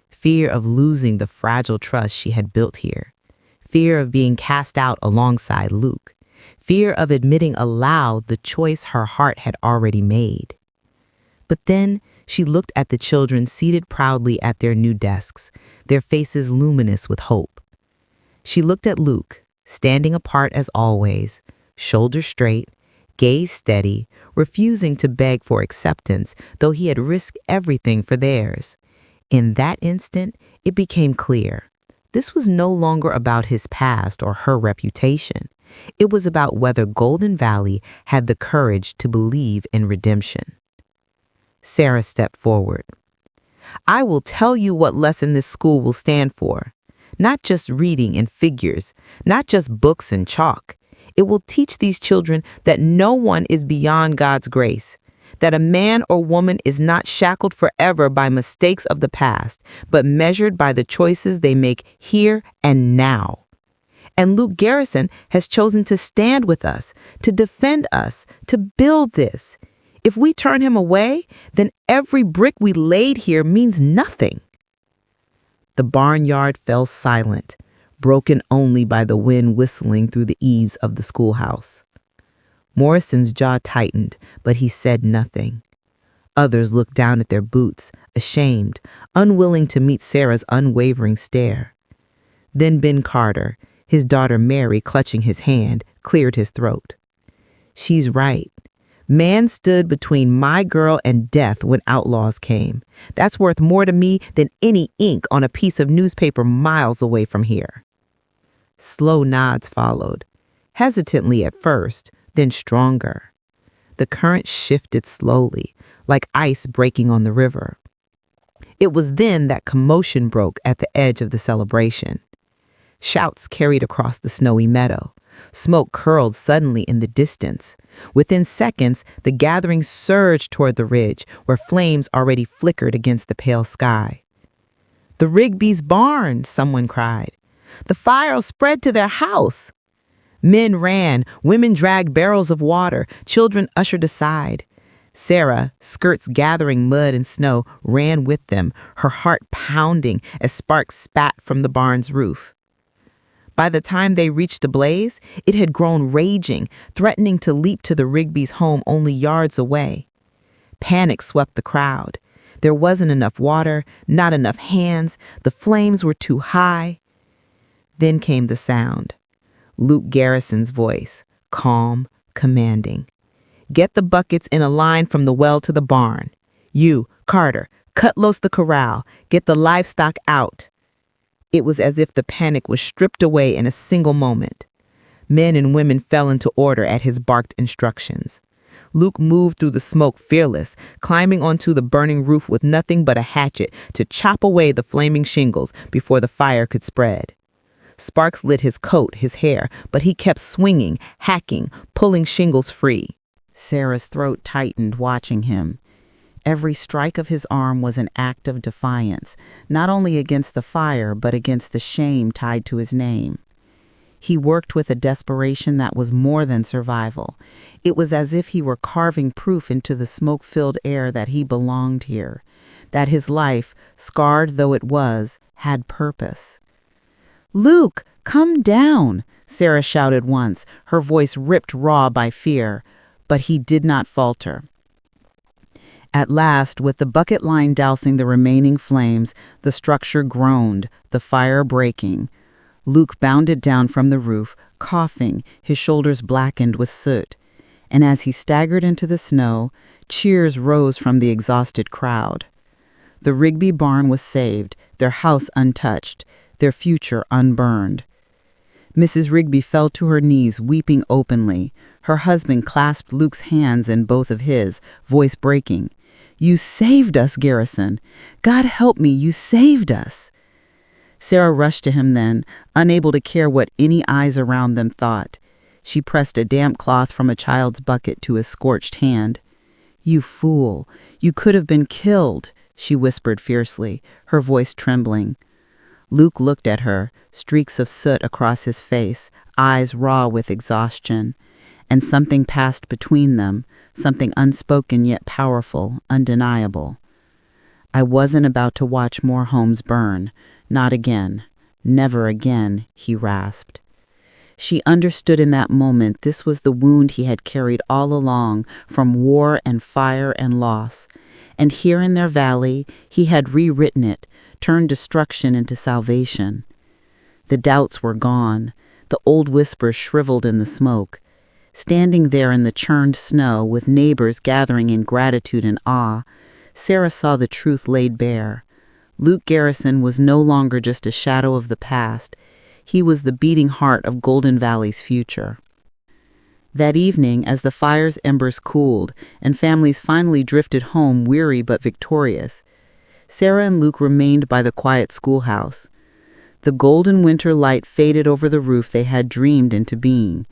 Fear of losing the fragile trust she had built here. Fear of being cast out alongside Luke. Fear of admitting aloud the choice her heart had already made. But then she looked at the children seated proudly at their new desks, their faces luminous with hope. She looked at Luke, standing apart as always, shoulders straight, gaze steady, refusing to beg for acceptance, though he had risked everything for theirs. In that instant, it became clear. This was no longer about his past or her reputation. It was about whether Golden Valley had the courage to believe in redemption. Sarah stepped forward. I will tell you what lesson this school will stand for. Not just reading and figures, not just books and chalk. It will teach these children that no one is beyond God's grace, that a man or woman is not shackled forever by mistakes of the past, but measured by the choices they make here and now. And Luke Garrison has chosen to stand with us, to defend us, to build this. If we turn him away, then every brick we laid here means nothing. The barnyard fell silent, broken only by the wind whistling through the eaves of the schoolhouse. Morrison's jaw tightened, but he said nothing. Others looked down at their boots, ashamed, unwilling to meet Sarah's unwavering stare. Then Ben Carter, his daughter Mary clutching his hand, cleared his throat. She's right. Man stood between my girl and death when outlaws came. That's worth more to me than any ink on a piece of newspaper miles away from here. Slow nods followed, hesitantly at first, then stronger. The current shifted slowly, like ice breaking on the river. It was then that commotion broke at the edge of the celebration. Shouts carried across the snowy meadow. Smoke curled suddenly in the distance. Within seconds, the gathering surged toward the ridge, where flames already flickered against the pale sky. The Rigby's barn, someone cried. The fire spread to their house. Men ran, women dragged barrels of water, children ushered aside. Sarah, skirts gathering mud and snow, ran with them, her heart pounding as sparks spat from the barn's roof. By the time they reached the blaze, it had grown raging, threatening to leap to the Rigby's home only yards away. Panic swept the crowd. There wasn't enough water, not enough hands, the flames were too high. Then came the sound. Luke Garrison's voice, calm, commanding. Get the buckets in a line from the well to the barn. You, Carter, cut loose the corral. Get the livestock out. It was as if the panic was stripped away in a single moment. Men and women fell into order at his barked instructions. Luke moved through the smoke fearless, climbing onto the burning roof with nothing but a hatchet to chop away the flaming shingles before the fire could spread. Sparks lit his coat, his hair, but he kept swinging, hacking, pulling shingles free. Sarah's throat tightened watching him. Every strike of his arm was an act of defiance, not only against the fire, but against the shame tied to his name. He worked with a desperation that was more than survival. It was as if he were carving proof into the smoke-filled air that he belonged here, that his life, scarred though it was, had purpose. "Luke, come down," Sarah shouted once, her voice ripped raw by fear, but he did not falter. At last, with the bucket line dousing the remaining flames, the structure groaned, the fire breaking. Luke bounded down from the roof, coughing, his shoulders blackened with soot. And as he staggered into the snow, cheers rose from the exhausted crowd. The Rigby barn was saved, their house untouched, their future unburned. Mrs. Rigby fell to her knees, weeping openly. Her husband clasped Luke's hands in both of his, voice breaking. "You saved us, Garrison. God help me, you saved us." Sarah rushed to him then, unable to care what any eyes around them thought. She pressed a damp cloth from a child's bucket to his scorched hand. "You fool! You could have been killed," she whispered fiercely, her voice trembling. Luke looked at her, streaks of soot across his face, eyes raw with exhaustion. And something passed between them, something unspoken yet powerful, undeniable. "I wasn't about to watch more homes burn. Not again. Never again," he rasped. She understood in that moment this was the wound he had carried all along from war and fire and loss. And here in their valley, he had rewritten it, turned destruction into salvation. The doubts were gone, the old whispers shriveled in the smoke. Standing there in the churned snow with neighbors gathering in gratitude and awe, Sarah saw the truth laid bare. Luke Garrison was no longer just a shadow of the past. He was the beating heart of Golden Valley's future. That evening, as the fire's embers cooled and families finally drifted home weary but victorious, Sarah and Luke remained by the quiet schoolhouse. The golden winter light faded over the roof they had dreamed into being.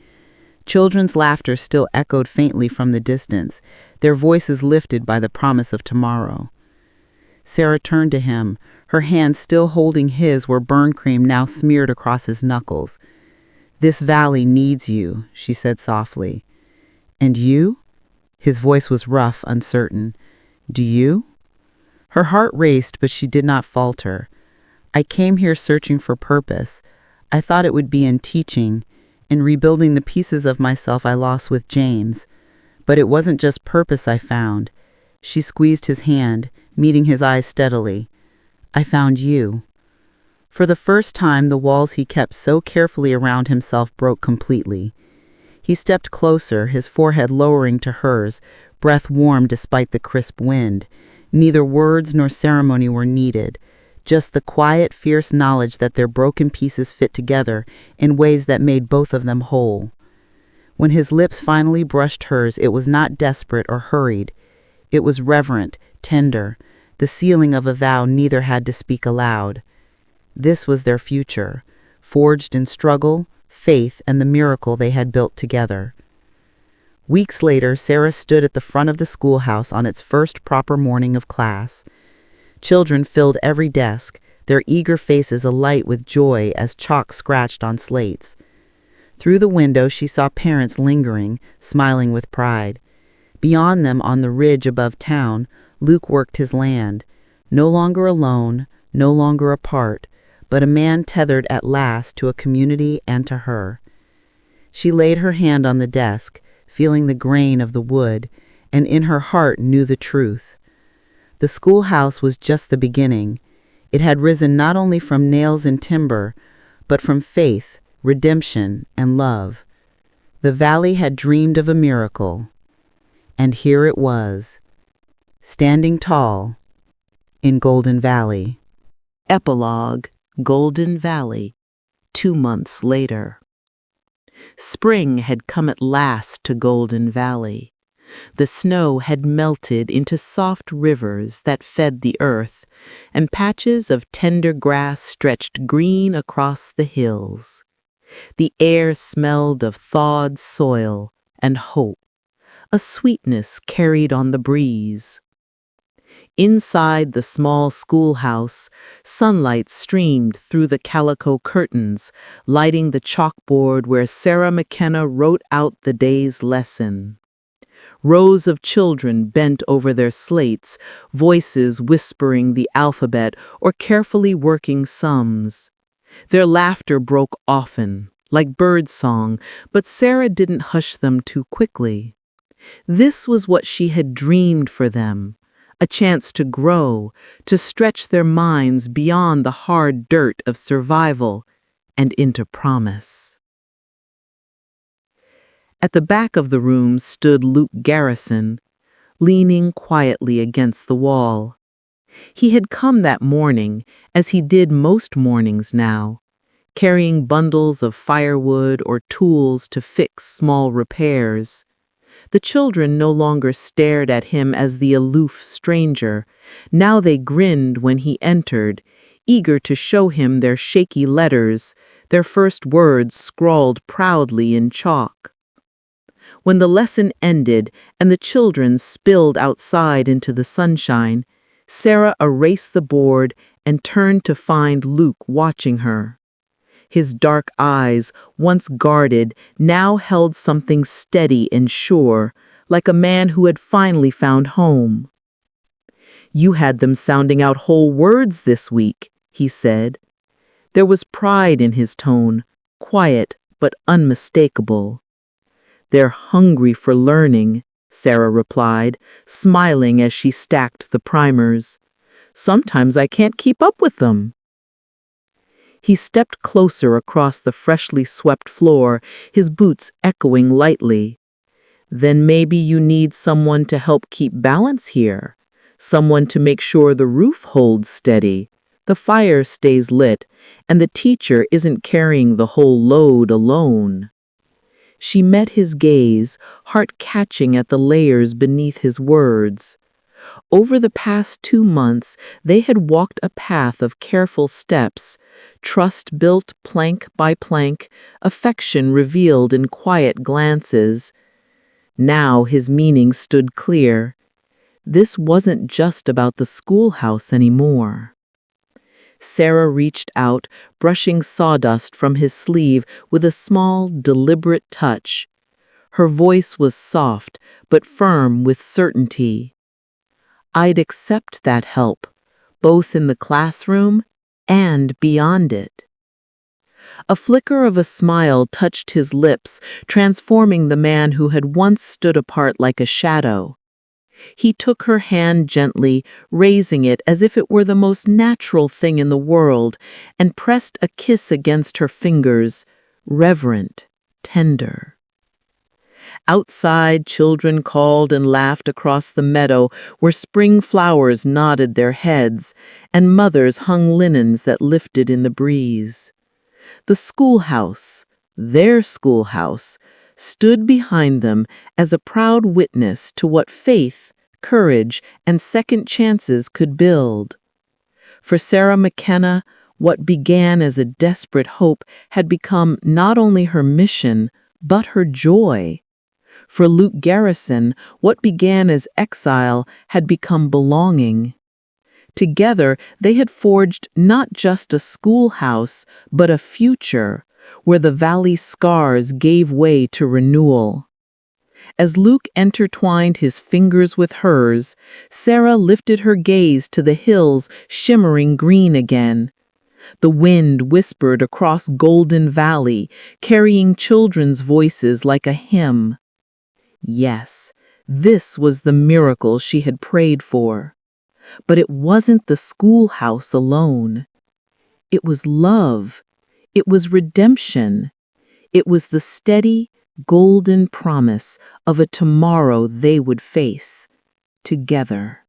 Children's laughter still echoed faintly from the distance, their voices lifted by the promise of tomorrow. Sarah turned to him, her hand still holding his where burn cream now smeared across his knuckles. "This valley needs you," she said softly. "And you?" His voice was rough, uncertain. "Do you?" Her heart raced, but she did not falter. "I came here searching for purpose. I thought it would be in teaching, in rebuilding the pieces of myself I lost with James. But it wasn't just purpose I found." She squeezed his hand, meeting his eyes steadily. "I found you." For the first time, the walls he kept so carefully around himself broke completely. He stepped closer, his forehead lowering to hers, breath warm despite the crisp wind. Neither words nor ceremony were needed, just the quiet, fierce knowledge that their broken pieces fit together in ways that made both of them whole. When his lips finally brushed hers, it was not desperate or hurried. It was reverent, tender, the sealing of a vow neither had to speak aloud. This was their future, forged in struggle, faith, and the miracle they had built together. Weeks later, Sarah stood at the front of the schoolhouse on its first proper morning of class. Children filled every desk, their eager faces alight with joy as chalk scratched on slates. Through the window, she saw parents lingering, smiling with pride. Beyond them, on the ridge above town, Luke worked his land, no longer alone, no longer apart, but a man tethered at last to a community and to her. She laid her hand on the desk, feeling the grain of the wood, and in her heart knew the truth. The schoolhouse was just the beginning. It had risen not only from nails and timber, but from faith, redemption, and love. The valley had dreamed of a miracle, and here it was, standing tall in Golden Valley. Epilogue: Golden Valley, 2 months later. Spring had come at last to Golden Valley. The snow had melted into soft rivers that fed the earth, and patches of tender grass stretched green across the hills. The air smelled of thawed soil and hope, a sweetness carried on the breeze. Inside the small schoolhouse, sunlight streamed through the calico curtains, lighting the chalkboard where Sarah McKenna wrote out the day's lesson. Rows of children bent over their slates, voices whispering the alphabet or carefully working sums. Their laughter broke often, like birdsong, but Sarah didn't hush them too quickly. This was what she had dreamed for them, a chance to grow, to stretch their minds beyond the hard dirt of survival and into promise. At the back of the room stood Luke Garrison, leaning quietly against the wall. He had come that morning, as he did most mornings now, carrying bundles of firewood or tools to fix small repairs. The children no longer stared at him as the aloof stranger. Now they grinned when he entered, eager to show him their shaky letters, their first words scrawled proudly in chalk. When the lesson ended and the children spilled outside into the sunshine, Sarah erased the board and turned to find Luke watching her. His dark eyes, once guarded, now held something steady and sure, like a man who had finally found home. "You had them sounding out whole words this week," he said. There was pride in his tone, quiet but unmistakable. "They're hungry for learning," Sarah replied, smiling as she stacked the primers. "Sometimes I can't keep up with them." He stepped closer across the freshly swept floor, his boots echoing lightly. "Then maybe you need someone to help keep balance here, someone to make sure the roof holds steady, the fire stays lit, and the teacher isn't carrying the whole load alone." She met his gaze, heart catching at the layers beneath his words. Over the past 2 months, they had walked a path of careful steps, trust built plank by plank, affection revealed in quiet glances. Now his meaning stood clear. This wasn't just about the schoolhouse anymore. Sarah reached out, brushing sawdust from his sleeve with a small, deliberate touch. Her voice was soft, but firm with certainty. "I'd accept that help, both in the classroom and beyond it." A flicker of a smile touched his lips, transforming the man who had once stood apart like a shadow. He took her hand gently, raising it as if it were the most natural thing in the world, and pressed a kiss against her fingers, reverent, tender. Outside, children called and laughed across the meadow where spring flowers nodded their heads, and mothers hung linens that lifted in the breeze. The schoolhouse, their schoolhouse, stood behind them as a proud witness to what faith, courage, and second chances could build. For Sarah McKenna, what began as a desperate hope had become not only her mission, but her joy. For Luke Garrison, what began as exile had become belonging. Together, they had forged not just a schoolhouse, but a future, where the valley scars gave way to renewal. As Luke intertwined his fingers with hers, Sarah lifted her gaze to the hills shimmering green again. The wind whispered across Golden Valley, carrying children's voices like a hymn. Yes, this was the miracle she had prayed for. But it wasn't the schoolhouse alone. It was love. It was redemption. It was the steady, golden promise of a tomorrow they would face together.